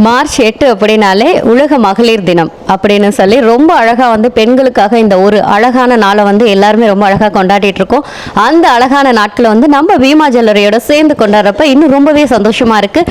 March 8 அப்படின்னாலே உலக மகளிர் தினம் அப்படின்னு சொல்லி ரொம்ப அழகாக வந்து பெண்களுக்காக இந்த ஒரு அழகான நாளை வந்து எல்லாருமே ரொம்ப அழகாக கொண்டாடிட்டு இருக்கோம். அந்த அழகான நாட்களை வந்து நம்ம பீமா ஜுவல்லரியோட சேர்ந்து கொண்டாடுறப்ப இன்னும் ரொம்பவே சந்தோஷமா இருக்கு.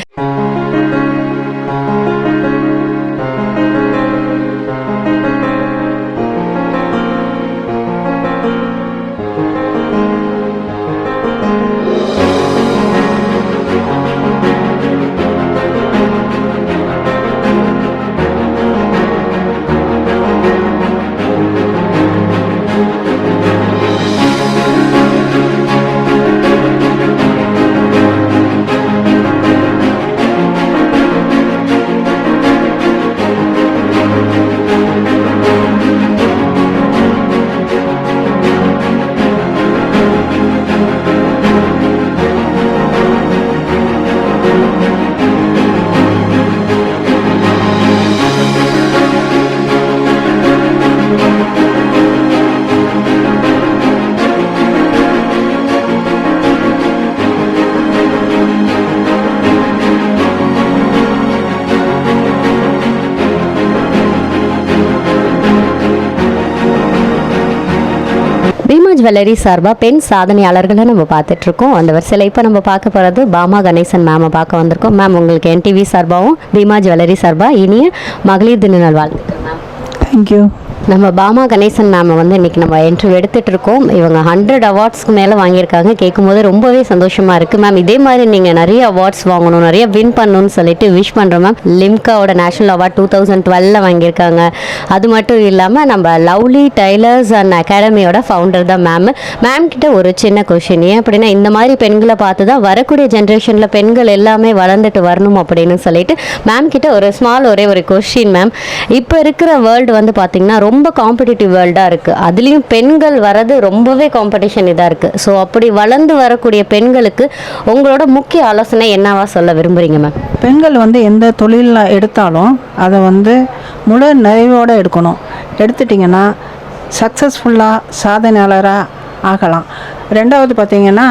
பீமா ஜுவல்லரி சார்பாக பெண் சாதனையாளர்களை நம்ம பார்த்துட்ருக்கோம். அந்த வரிசையில் இப்போ நம்ம பார்க்க போகிறது பாமா கணேசன் மேமை பார்க்க வந்திருக்கோம். மேம், உங்களுக்கு என்டிவி சார்பாகவும் பீமா ஜுவல்லரி சார்பாக இனிய மகளிர் தின நாள் வாழ்த்துக்கள் மேம். தேங்க்யூ. நம்ம பாமா கணேசன் மேமை வந்து இன்றைக்கி நம்ம இன்டர்வியூ எடுத்துகிட்டு இருக்கோம். இவங்க 100 அவார்ட்ஸ்க்கு மேலே வாங்கியிருக்காங்க. கேட்கும்போது ரொம்பவே சந்தோஷமாக இருக்குது மேம். இதே மாதிரி நீங்கள் நிறைய அவார்ட்ஸ் வாங்கணும், நிறைய வின் பண்ணணும்னு சொல்லிட்டு விஷ் பண்ணுறோம் மேம். லிம்காவோட நேஷனல் அவார்ட் 2012 வாங்கியிருக்காங்க. அது மட்டும் இல்லாமல் நம்ம லவ்லி டைலர்ஸ் அண்ட் அகாடமியோட ஃபவுண்டர் தான் மேம் கிட்ட ஒரு சின்ன கொஷின். ஏன் அப்படின்னா இந்த மாதிரி பெண்களை பார்த்து தான் வரக்கூடிய ஜென்ரேஷனில் பெண்கள் எல்லாமே வளர்ந்துட்டு வரணும் அப்படின்னு சொல்லிட்டு மேம் கிட்ட ஒரு ஒரே ஒரு கொஷின் மேம். இப்போ இருக்கிற வேர்ல்டு வந்து பார்த்திங்கன்னா ரொம்ப காம்படிட்டிவ் வேர்ல்டாக இருக்குது. அதுலேயும் பெண்கள் வரது ரொம்பவே காம்படிஷன் இதாக இருக்குது. ஸோ அப்படி வளர்ந்து வரக்கூடிய பெண்களுக்கு உங்களோட முக்கிய ஆலோசனை என்னவா சொல்ல விரும்புகிறீங்க மேம்? பெண்கள் வந்து எந்த தொழிலில் எடுத்தாலும் அதை வந்து முழு நிறைவோடு எடுக்கணும். எடுத்துட்டிங்கன்னா சக்ஸஸ்ஃபுல்லாக சாதனையாளராக ஆகலாம். ரெண்டாவது பார்த்திங்கன்னா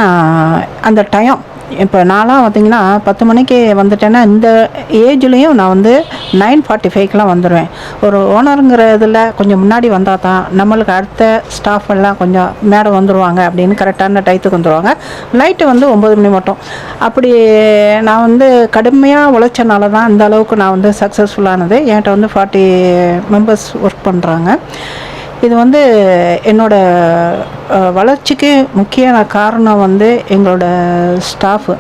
அந்த டைம், இப்போ நான்லாம் பார்த்திங்கன்னா 10 மணிக்கு வந்துட்டேன்னா இந்த ஏஜ்லேயும் நான் வந்து 9:45க்கெலாம் வந்துடுவேன். ஒரு ஓனருங்கிற இதில் கொஞ்சம் முன்னாடி வந்தால் தான் நம்மளுக்கு அடுத்த ஸ்டாஃப் எல்லாம் கொஞ்சம் மேடம் வந்துடுவாங்க அப்படின்னு கரெக்டான டயத்துக்கு வந்துடுவாங்க. லைட்டு வந்து 9 மணி மட்டும். அப்படி நான் வந்து கடுமையாக உழைச்சனால தான் இந்த அளவுக்கு நான் வந்து சக்ஸஸ்ஃபுல்லானது. என்கிட்ட வந்து 40 மெம்பர்ஸ் ஒர்க் பண்ணுறாங்க. இது வந்து என்னோடய வளர்ச்சிக்கு முக்கிய காரணம் வந்து எங்களோட ஸ்டாஃபு.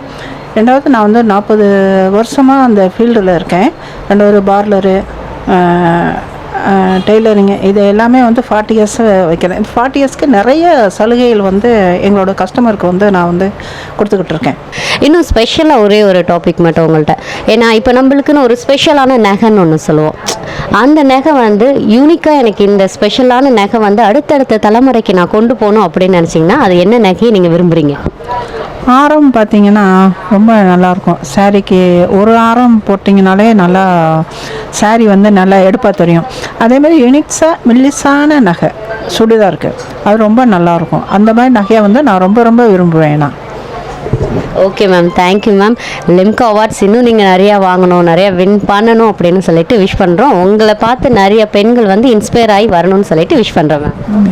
ரெண்டாவது நான் வந்து 40 வருஷமாக அந்த ஃபீல்டில் இருக்கேன். ரெண்டாவது பார்லரு, டெய்லரிங்கு, இது எல்லாமே வந்து 40 இயர்ஸ் வைக்கிறேன். 40 இயர்ஸ்க்கு நிறைய சலுகைகள் வந்து எங்களோட கஸ்டமருக்கு வந்து நான் வந்து கொடுத்துக்கிட்டு இருக்கேன். இன்னும் ஸ்பெஷலாக ஒரே ஒரு டாபிக் மட்டும் உங்கள்கிட்ட. ஏன்னா இப்போ நம்மளுக்குன்னு ஒரு ஸ்பெஷலான நகைன்னு ஒன்று சொல்லுவோம். அந்த நகை வந்து யூனிக்காக எனக்கு இந்த ஸ்பெஷலான நகை வந்து அடுத்தடுத்த தலைமுறைக்கு நான் கொண்டு போகணும் அப்படின்னு நினச்சிங்கன்னா அது என்ன நகையை நீங்கள் விரும்புகிறீங்க? ஆரம் பார்த்திங்கன்னா ரொம்ப நல்லாயிருக்கும். சாரீக்கு ஒரு ஆரம் போட்டிங்கனாலே நல்லா சாரீ வந்து நல்லா எடுப்பாக தெரியும். அதேமாதிரி யூனிக்ஸாக மெல்லிசான நகை சுடிதாருக்கு அது ரொம்ப நல்லாயிருக்கும். அந்த மாதிரி நகையை வந்து நான் ரொம்ப ரொம்ப விரும்புவேன் நான். Okay ma'am, thank you ma'am. Limca awards இன்னும் நீங்கள் நிறையா வாங்கணும், நிறையா வின் பண்ணணும் அப்படின்னு சொல்லிட்டு விஷ் பண்ணுறோம். உங்களை பார்த்து நிறைய பெண்கள் வந்து இன்ஸ்பயர் ஆகி வரணும்னு சொல்லிட்டு விஷ் பண்ணுறேன் மேம்.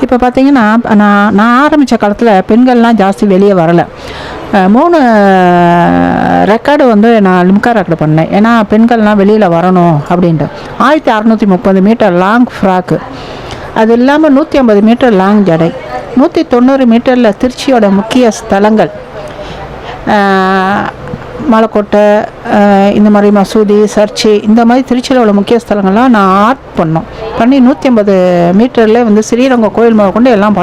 இப்போ பார்த்தீங்கன்னா நான் ஆரம்பித்த காலத்தில் பெண்கள்லாம் ஜாஸ்தி வெளியே வரலை. 3 ரெக்கார்டு வந்து நான் லிம்கா ரெக்கார்டு பண்ணேன். ஏன்னா பெண்கள்லாம் வெளியில் வரணும் அப்படின்ட்டு. 1630 மீட்டர் லாங் ஃப்ராக்கு, அது இல்லாமல் 150 மீட்டர் லாங் ஜடை, 190 மீட்டரில் திருச்சியோட முக்கிய ஸ்தலங்கள், மலைக்கோட்டை, இந்த மாதிரி மசூதி, சர்ச்சு, இந்த மாதிரி திருச்சியில் உள்ள முக்கிய ஸ்தலங்கள்லாம் நான் ஆர்ட் பண்ணி 150 மீட்டரில் வந்து ஸ்ரீரங்கம் கோயில் மேலே கொண்டு எல்லாம்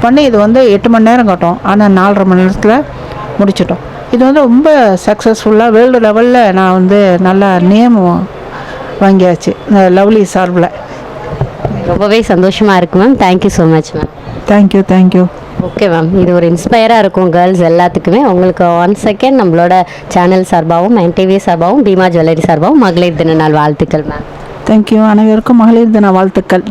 பண்ணி இது வந்து 8 மணி நேரம் காட்டும். ஆனால் 4.5 மணி நேரத்தில் முடிச்சிட்டோம். இது வந்து ரொம்ப சக்ஸஸ்ஃபுல்லாக வேர்ல்டு லெவலில் நான் வந்து நல்லா நேம் வாங்கியாச்சு லவ்லி சார்பில். ரொம்பவே சந்தோஷமாக இருக்குது ma'am. Thank you so much ma'am. Thank you. Okay ma'am, இது ஒரு இன்ஸ்பயராக இருக்கும் கேர்ள்ஸ் எல்லாத்துக்குமே. உங்களுக்கு ஒன்ஸ் செகண்ட் நம்மளோட சேனல் சார்பாகவும் என்டிவி சார்பாகவும் பீமா ஜுவல்லரி சார்பாகவும் மகளிர் தின நாள் வாழ்த்துக்கள் மேம். தேங்க்யூ. அனைவருக்கும் மகளிர் தின வாழ்த்துக்கள்.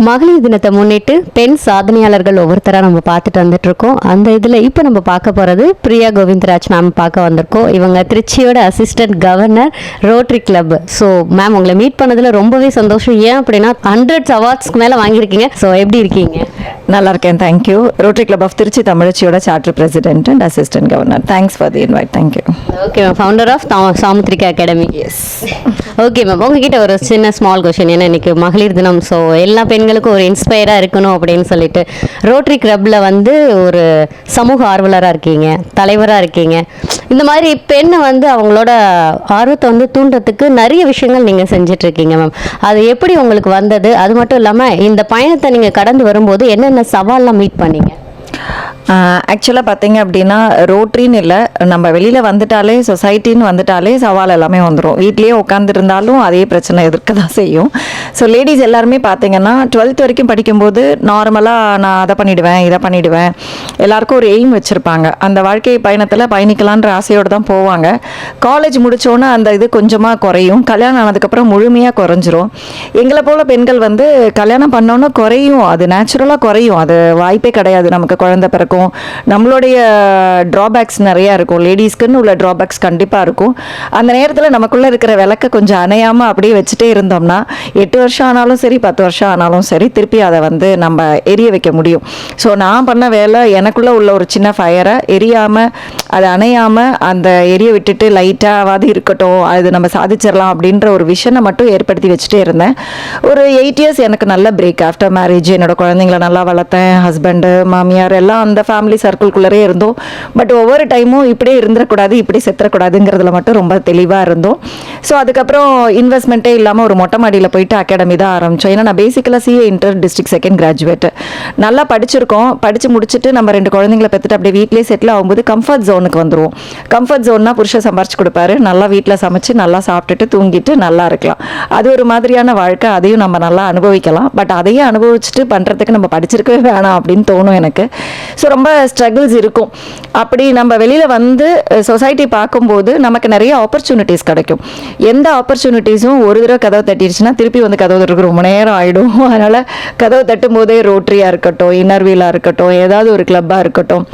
மகளிர் தினத்தை முன்னிட்டு பெண் சாதனையாளர்கள் ஒவ்வொருத்தராக நம்ம பார்த்துட்டு வந்துட்டு இருக்கோம். அந்த இதில் இப்போ நம்ம பார்க்க போகிறது பிரியா கோவிந்தராஜ் மேம் பார்க்க வந்திருக்கோம். இவங்க திருச்சியோட assistant governor, rotary club. So ma'am உங்களை மீட் பண்ணதில் ரொம்பவே சந்தோஷம். ஏன் அப்படின்னா 100 அவார்ட்ஸ்க்கு மேலே வாங்கியிருக்கீங்க. ஸோ எப்படி இருக்கீங்க? நல்லா இருக்கேன், thank you. Rotary club of Trichy தமிழச்சியோட charter president and assistant governor. Thanks for the invite. Thank you. Okay ma'am, founder of Samudrika academy. Yes. Okay ma'am, உங்ககிட்ட ஒரு சின்ன ஸ்மால் கொஷின். ஏன்னா இன்னைக்கு மகளிர் தினம். ஸோ எல்லா பெண்களுக்கும் ஒரு இன்ஸ்பயராக இருக்கணும் அப்படின்னு சொல்லிட்டு ரோட்டரி கிளப்பில் வந்து ஒரு சமூக ஆர்வலராக இருக்கீங்க, தலைவராக இருக்கீங்க. இந்த மாதிரி பெண்ணை வந்து அவங்களோட ஆர்வத்தை வந்து தூண்டுறதுக்கு நிறைய விஷயங்கள் நீங்கள் செஞ்சிட்ருக்கீங்க மேம். அது எப்படி உங்களுக்கு வந்தது? அது மட்டும் இல்லாமல் இந்த பயணத்தை நீங்கள் கடந்து வரும்போது என்னென்ன சவால்லாம் மீட் பண்ணீங்க? ஆக்சுவலாக பார்த்தீங்க அப்படின்னா ரோட்ரின்னு இல்லை, நம்ம வெளியில் வந்துட்டாலே சொசைட்டின்னு வந்துட்டாலே சவால் எல்லாமே வந்துடும். வீட்லேயே உட்காந்துருந்தாலும் அதே பிரச்சனை எதிர்க்க தான் செய்யும். ஸோ லேடிஸ் எல்லாருமே பார்த்தீங்கன்னா 12th வரைக்கும் படிக்கும்போது நார்மலாக நான் அதை பண்ணிவிடுவேன், இதை பண்ணிவிடுவேன், எல்லாருக்கும் ஒரு எய்ம் வச்சுருப்பாங்க. அந்த வாழ்க்கை பயணத்தில் பயணிக்கலான்ற ஆசையோடு தான் போவாங்க. காலேஜ் முடித்தோன்னே அந்த இது கொஞ்சமாக குறையும். கல்யாணம் ஆனதுக்கப்புறம் முழுமையாக குறைஞ்சிரும். எங்களை போல் பெண்கள் வந்து கல்யாணம் பண்ணோன்னா குறையும், அது நேச்சுரலாக குறையும், அது வாய்ப்பே கிடையாது. நமக்கு குழந்தை பிறக்கும், நம்மளுடைய ட்ராபேக்ஸ் நிறையா இருக்கும். லேடிஸ்க்குன்னு உள்ள ட்ராபேக்ஸ் கண்டிப்பாக இருக்கும். அந்த நேரத்தில் நமக்குள்ளே இருக்கிற விளக்க கொஞ்சம் அணையாமல் அப்படியே வச்சுட்டே இருந்தோம்னா 8 வருஷம் ஆனாலும் சரி, 10 வருஷம் ஆனாலும் சரி, திருப்பி அதை வந்து நம்ம எரிய வைக்க முடியும். ஸோ நான் பண்ண வேலை, எனக்குள்ளே உள்ள ஒரு சின்ன ஃபயரை எரியாமல், அதை அணையாமல் அந்த எரிய விட்டுட்டு லைட்டாவது இருக்கட்டும், அது நம்ம சாதிச்சிடலாம் அப்படின்ற ஒரு விஷனை மட்டும் ஏற்படுத்தி வச்சுட்டே இருந்தேன். ஒரு 8 இயர்ஸ் எனக்கு நல்ல பிரேக். ஆஃப்டர் மேரேஜ் என்னோட குழந்தைங்களை நல்லா வளர்த்தேன். ஹஸ்பண்டு, மாமியார் எல்லாம் அந்த ஃபேமிலி சர்க்கிள்குள்ளரே இருந்தோம். பட் ஒவ்வொரு டைமும் இப்படியே இருந்துடக்கூடாது, இப்படி செத்துறக்கூடாதுங்கிறதுல மட்டும் ரொம்ப தெளிவாக இருந்தோம். ஸோ அதுக்கப்புறம் இன்வெஸ்ட்மெண்ட்டே இல்லாமல் ஒரு மொட்டை மாடியில் போயிட்டு அகாடமி தான் ஆரம்பித்தோம். ஏன்னா நான் பேசிக்கலாக CA inter district second graduate. நல்லா படிச்சிருக்கோம். படித்து முடிச்சுட்டு நம்ம 2 குழந்தைங்களை பெற்றுட்டு அப்படியே வீட்டிலே செட்டில் ஆகும்போது கம்ஃபர்ட் ஜோனுக்கு வந்துடுவோம். கம்ஃபர்ட் ஜோன்னா புருஷன் சம்பாரிச்சு கொடுப்பாரு, நல்லா வீட்டில் சமைச்சு நல்லா சாப்பிட்டுட்டு தூங்கிட்டு நல்லா இருக்கலாம். அது ஒரு மாதிரியான வாழ்க்கை, அதையும் நம்ம நல்லா அனுபவிக்கலாம். பட் அதையே அனுபவிச்சுட்டு பண்ணுறதுக்கு நம்ம படிச்சிருக்கவே வேணாம் அப்படின்னு தோணும் எனக்கு. ஸோ ரொம்ப ஸ்ட்ரகிள்ஸ் இருக்கும். அப்படி நம்ம வெளியில் வந்து சொசைட்டி பார்க்கும்போது நமக்கு நிறைய ஆப்பர்ச்சுனிட்டிஸ் கிடைக்கும். எந்த ஆப்பர்ச்சுனிட்டிஸும் ஒரு தடவை கதவை தட்டிடுச்சுன்னா திருப்பி வந்து கதவு தட்டுறதுக்கு ரொம்ப நேரம் ஆகிடும். அதனால் கதவை தட்டும் போதே ரோட்டரியாக இருக்கட்டும், இன்னர்வீலாக இருக்கட்டும், ஏதாவது ஒரு கிளப்பாக இருக்கட்டும்,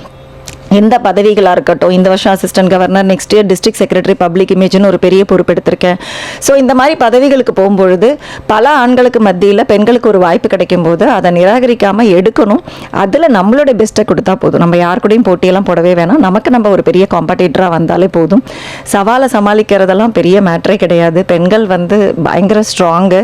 எந்த பதவிகளாக இருக்கட்டும், இந்த வருஷம் assistant governor, next year district secretary public இமேஜ்னு ஒரு பெரிய பொறுப்பு எடுத்திருக்கேன். ஸோ இந்த மாதிரி பதவிகளுக்கு போகும்பொழுது பல ஆண்களுக்கு மத்தியில் பெண்களுக்கு ஒரு வாய்ப்பு கிடைக்கும் போது அதை நிராகரிக்காமல் எடுக்கணும். அதில் நம்மளோட பெஸ்ட்டை கொடுத்தா போதும். நம்ம யார் கூடயும் போட்டியெல்லாம் போடவே வேணாம். நமக்கு நம்ம ஒரு பெரிய காம்படிட்டராக வந்தாலே போதும். சவாலை சமாளிக்கிறதெல்லாம் பெரிய மேட்ரே கிடையாது. பெண்கள் வந்து பயங்கர ஸ்ட்ராங்கு.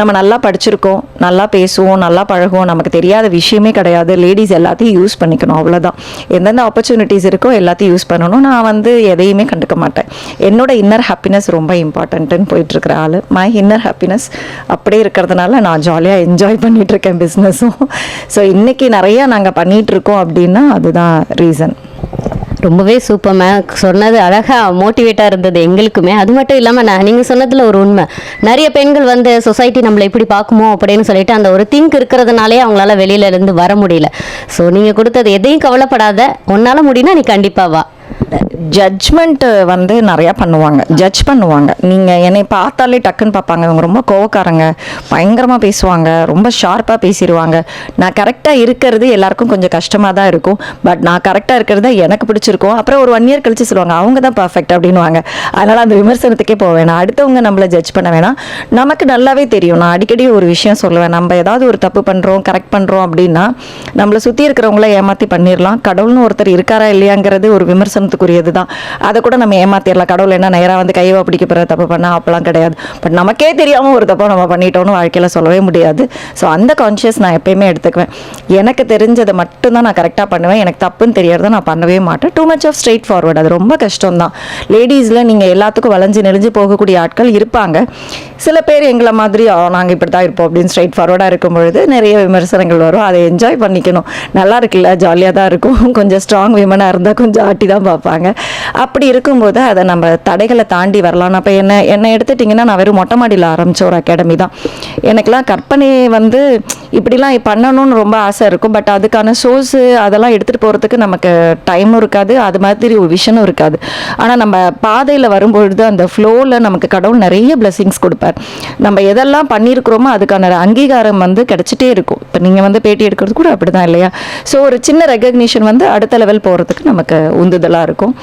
நம்ம நல்லா படிச்சிருக்கோம், நல்லா பேசுவோம், நல்லா பழகுவோம், நமக்கு தெரியாத விஷயமே கிடையாது. லேடிஸ் எல்லாத்தையும் யூஸ் பண்ணிக்கணும், அவ்வளோதான். எந்தெந்த ஆப்பர்ச்சுனிட்டிஸ் இருக்கோ எல்லாத்தையும் யூஸ் பண்ணணும். நான் வந்து எதையுமே கண்டுக்க மாட்டேன். என்னோட இன்னர் ஹாப்பினஸ் ரொம்ப இம்பார்ட்டன்ட்டுன்னு போயிட்டுருக்கிற ஆள். மை இன்னர் ஹாப்பினஸ் அப்படியே இருக்கிறதுனால நான் ஜாலியாக என்ஜாய் பண்ணிகிட்ருக்கேன் பிஸ்னஸும். ஸோ இன்றைக்கி நிறையா நாங்கள் பண்ணிகிட்ருக்கோம் அப்படின்னா அதுதான் ரீசன். ரொம்பவே சூப்பர் மேம், சொன்னது அழகாக மோட்டிவேட்டாக இருந்தது எங்களுக்குமே. அது மட்டும் இல்லாமல் நீங்கள் சொன்னதில் ஒரு உண்மை, நிறைய பெண்கள் வந்து சொசைட்டி நம்மளை எப்படி பார்க்குமோ அப்படின்னு சொல்லிட்டு அந்த ஒரு திங்க் இருக்கிறதுனாலே அவங்களால வெளியிலேருந்து வர முடியல. ஸோ நீங்கள் கொடுத்தது எதையும் கவலைப்படாத, உன்னால் முடியும்னா நீ கண்டிப்பாக வா. ஜட்ஜ்மெண்ட் வந்து நிறையா பண்ணுவாங்க, ஜட்ஜ் பண்ணுவாங்க. நீங்கள் என்னை பார்த்தாலே டக்குன்னு பார்ப்பாங்க, இவங்க ரொம்ப கோவக்காரங்க, பயங்கரமாக பேசுவாங்க, ரொம்ப ஷார்ப்பாக பேசிடுவாங்க. நான் கரெக்டாக இருக்கிறது எல்லாருக்கும் கொஞ்சம் கஷ்டமாக தான் இருக்கும். பட் நான் கரெக்டாக இருக்கிறது எனக்கு பிடிச்சிருக்கும். அப்புறம் ஒரு 1 இயர் கழிச்சு சொல்லுவாங்க அவங்க தான் பர்ஃபெக்ட் அப்படின்வாங்க. அதனால் அந்த விமர்சனத்துக்கே போக வேணாம், அடுத்தவங்க நம்மளை ஜட்ஜ் பண்ண வேணாம். நமக்கு நல்லாவே தெரியும். நான் அடிக்கடி ஒரு விஷயம் சொல்லுவேன், நம்ம ஏதாவது ஒரு தப்பு பண்ணுறோம், கரெக்ட் பண்ணுறோம் அப்படின்னா நம்மளை சுற்றி இருக்கிறவங்கள ஏமாற்றி பண்ணிடலாம். கடவுள்னு ஒருத்தர் இருக்காரா இல்லையாங்கிறது ஒரு விமர்சனத்துக்குரியது தான். அதை கூட நம்ம ஏமாத்திடலாம். கடவுள் என்ன நேராக வந்து கையை பிடிக்க போகிற தப்பு பண்ணால் அப்பெல்லாம் கிடையாது. பட் நமக்கே தெரியாமல் ஒரு தப்போ நம்ம பண்ணிட்டோன்னு வாழ்க்கையில் சொல்லவே முடியாது. ஸோ அந்த கான்ஷியஸ் நான் எப்பயுமே எடுத்துக்குவேன். எனக்கு தெரிஞ்சதை மட்டும்தான் நான் கரெக்டாக பண்ணுவேன். எனக்கு தப்புன்னு தெரியறதை நான் பண்ணவே மாட்டேன். Too much of straightforward, அது ரொம்ப கஷ்டம் தான். லேடிஸில் நீங்கள் எல்லாத்துக்கும் வளைஞ்சு நெளிஞ்சு போகக்கூடிய ஆட்கள் இருப்பாங்க. சில பேர் எங்களை மாதிரி நாங்கள் இப்படி தான் இருப்போம் அப்படின்னு ஸ்ட்ரெயிட் ஃபார்வர்டாக இருக்கும் பொழுது நிறைய விமர்சனங்கள் வரும். அதை என்ஜாய் பண்ணிக்கணும். நல்லா இருக்குல்ல, ஜாலியாக தான் இருக்கும். கொஞ்சம் ஸ்ட்ராங் விமனாக இருந்தால் கொஞ்சம் ஆட்டி தான் பார்ப்பாங்க. அப்படி இருக்கும்போது அதை நம்ம தடைகளை தாண்டி வரலாம். அப்போ என்னை எடுத்துட்டிங்கன்னா நான் வெறும் மொட்டை மாடியில் ஆரம்பித்த ஒரு அகாடமி தான். எனக்கெலாம் கற்பனை வந்து இப்படிலாம் பண்ணணும்னு ரொம்ப ஆசை இருக்கும். பட் அதுக்கான சோர்ஸு அதெல்லாம் எடுத்துகிட்டு போகிறதுக்கு நமக்கு டைமும் இருக்காது, அது மாதிரி ஒரு விஷனும் இருக்காது. ஆனால் நம்ம பாதையில் வரும்பொழுது அந்த ஃப்ளோவில் நமக்கு கடவுள் நிறைய பிளெஸிங்ஸ் கொடுப்பாரு. நம்ம எதெல்லாம் பண்ணியிருக்கிறோமோ அதுக்கான அங்கீகாரம் வந்து கிடைச்சிட்டே இருக்கும். இப்போ நீங்கள் வந்து பேட்டி எடுக்கிறது கூட அப்படி தான் இல்லையா? ஸோ ஒரு சின்ன ரெகக்னிஷன் வந்து அடுத்த லெவல் போகிறதுக்கு நமக்கு உந்துதலாக இருக்கும்.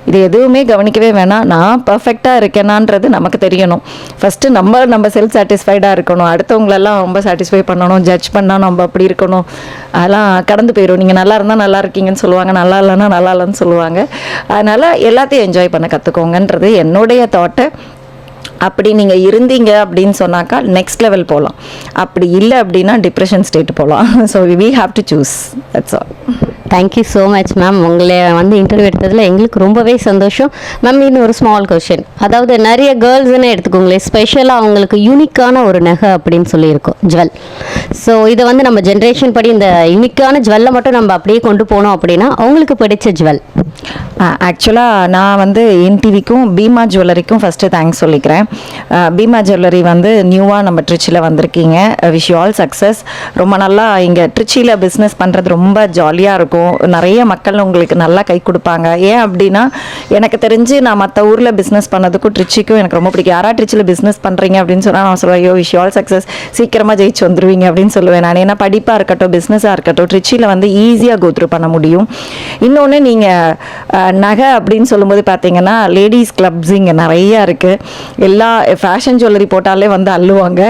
இது எதுவுமே கவனிக்கவே வேணாம். நான் பர்ஃபெக்டாக இருக்கேனான்றது நமக்கு தெரியணும். ஃபஸ்ட்டு நம்ம செல்ஃப் சாட்டிஸ்ஃபைடாக இருக்கணும். அடுத்தவங்களெல்லாம் ரொம்ப சாட்டிஸ்ஃபை பண்ணணும், ஜட்ஜ் பண்ணால் நம்ம அப்படி இருக்கணும், அதெல்லாம் கடந்து போயிடும். நீங்கள் நல்லா இருந்தால் நல்லா இருக்கீங்கன்னு சொல்லுவாங்க, நல்லா இல்லைன்னா நல்லா இல்லைன்னு சொல்லுவாங்க. அதனால் எல்லாத்தையும் என்ஜாய் பண்ண கற்றுக்கோங்கன்றது என்னுடைய தாட்டை. அப்படி நீங்கள் இருந்தீங்க அப்படின்னு சொன்னாக்கா நெக்ஸ்ட் லெவல் போகலாம். அப்படி இல்லை அப்படின்னா டிப்ரெஷன் ஸ்டேட் போகலாம். So we have to choose, that's all. Thank you so much ma'am. உங்களை வந்து இன்டர்வியூ எடுத்ததில் எங்களுக்கு ரொம்பவே சந்தோஷம் மேம். இன்னும் ஒரு ஸ்மால் கொஷின், அதாவது நிறைய கேர்ள்ஸ்ன்னு எடுத்துக்கோங்களேன், ஸ்பெஷலாக அவங்களுக்கு யூனிக்கான ஒரு நகை அப்படின்னு சொல்லியிருக்கோம், ஜுவல். ஸோ இதை வந்து நம்ம ஜென்ரேஷன் படி இந்த யூனிக்கான ஜுவல்லை மட்டும் நம்ம அப்படியே கொண்டு போனோம் அப்படின்னா அவங்களுக்கு பிடிச்ச ஜுவல். ஆக்சுவலாக நான் வந்து என்டிவிக்கும் பீமா ஜுவல்லரிக்கும் ஃபஸ்ட்டு தேங்க்ஸ் சொல்லிக்கிறேன். பீமா ஜுவல்லரி வந்து நியூவாக நம்ம ட்ரிச்சியில் வந்திருக்கீங்க. Wish you all success. ரொம்ப நல்லா இங்கே ட்ரிச்சியில் பிஸ்னஸ் பண்ணுறது ரொம்ப ஜாலியாக இருக்கும். நிறைய மக்கள் உங்களுக்கு நல்லா கை கொடுப்பாங்க. ஏன் அப்படின்னா எனக்கு தெரிஞ்சு நான் மற்ற ஊரில் பிஸ்னஸ் பண்ணதுக்கும் ட்ரிச்சிக்கும் எனக்கு ரொம்ப பிடிக்கும். யாரா ட்ரிச்சியில் பிஸ்னஸ் பண்ணுறீங்க அப்படின்னு சொன்னால் நான் சொல்லுவேன், ஐயோ விஷ் யூ ஆல் சக்ஸஸ், சீக்கிரமாக ஜெயிச்சு வந்துருவீங்க அப்படின்னு சொல்லுவேன் நான். ஏன்னா படிப்பாக இருக்கட்டும் பிஸ்னஸாக இருக்கட்டும் ட்ரிச்சியில் வந்து ஈஸியாக கோத்ரூ பண்ண முடியும். இன்னொன்று நீங்கள் நகை அப்படின்னு சொல்லும்போது பார்த்தீங்கன்னா லேடிஸ் கிளப்ஸ் இங்கே நிறையா இருக்குது. எல்லா ஃபேஷன் ஜுவல்லரி போட்டாலே வந்து அள்ளுவாங்க.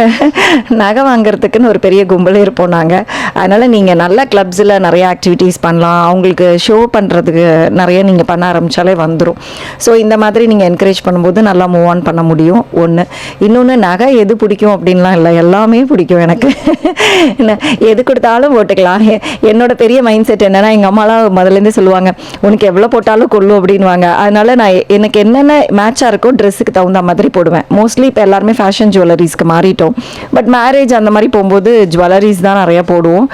நகை வாங்குறதுக்குன்னு ஒரு பெரிய கும்பலே இருப்போம் நாங்கள். அதனால் நீங்கள் நல்ல கிளப்ஸில் நிறைய ஆக்டிவிட்டீஸ் பண்ணலாம். அவங்களுக்கு ஷோ பண்ணுறதுக்கு நிறைய நீங்கள் பண்ண ஆரம்பித்தாலே வந்துடும். ஸோ இந்த மாதிரி நீங்கள் என்கரேஜ் பண்ணும்போது நல்லா மூவ் ஆன் பண்ண முடியும். ஒன்று. இன்னொன்று, நகை எது பிடிக்கும் அப்படின்லாம் இல்லை, எல்லாமே பிடிக்கும் எனக்கு. எது கொடுத்தாலும் போட்டுக்கலாம். என்னோட பெரிய மைண்ட் செட் என்னென்னா, எங்கள் அம்மாலாம் முதலேருந்தே சொல்லுவாங்க, உனக்கு எவ்வளோ போட்டாலும் கொள்ளும் அப்படின்வாங்க. அதனால நான் எனக்கு என்னென்ன மேட்சாக இருக்கோ ட்ரெஸ்ஸுக்கு தகுந்த மாதிரி போடுவேன். மோஸ்ட்லி இப்போ எல்லாருமே ஃபேஷன் ஜுவல்லரிஸ்க்கு மாறிட்டோம். பட் மேரேஜ் அந்த மாதிரி போகும்போது ஜுவல்லரிஸ் தான் நிறையா போடுவோம்.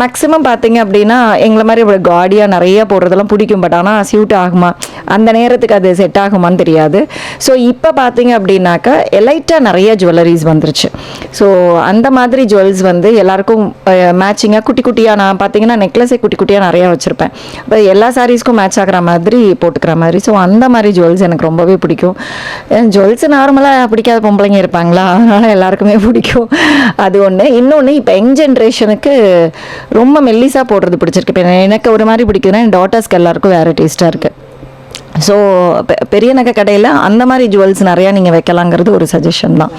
மேக்ஸிமம் பார்த்தீங்க அப்படின்னா எங்களை மாதிரி ஒரு காடியாக நிறைய போடுறதெல்லாம் பிடிக்கும். பட் ஆனால் சூட் ஆகுமா, அந்த நேரத்துக்கு அது செட் ஆகுமான்னு தெரியாது. ஸோ இப்போ பார்த்தீங்க அப்படின்னாக்கா எலைட்டாக நிறைய ஜுவல்லரிஸ் வந்துருச்சு. ஸோ அந்த மாதிரி ஜுவல்ஸ் வந்து எல்லாருக்கும் மேட்சிங்காக குட்டி குட்டியாக, நான் பார்த்தீங்கன்னா நெக்லஸே குட்டி குட்டியாக நிறையா வச்சுருப்பேன். இப்போ எல்லா சாரீஸ்க்கும் மேட்ச் ஆகிற மாதிரி போட்டுக்கிற மாதிரி. ஸோ அந்த மாதிரி ஜுவல்ஸ் எனக்கு ரொம்பவே பிடிக்கும். ஜுவல்ஸ் நார்மலாக பிடிக்காத பொம்பளைங்க இருப்பாங்களா, அதனால் எல்லாருக்குமே பிடிக்கும். அது ஒன்று. இன்னொன்று, இப்போ யங் ஜென்ரேஷனுக்கு ரொம்ப மெல்லிஸாக போடுறது பிடிச்சிருக்கு. இப்போ எனக்கு ஒரு மாதிரி பிடிக்குதுன்னா என் டாட்டர்ஸ்க்கு எல்லாருக்கும் வேறு டேஸ்ட்டாக இருக்குது. ஸோ பெரிய நகை கடையில் அந்த மாதிரி ஜுவல்ஸ் நிறையா நீங்கள் வைக்கலாங்கிறது ஒரு சஜஷன் தான்.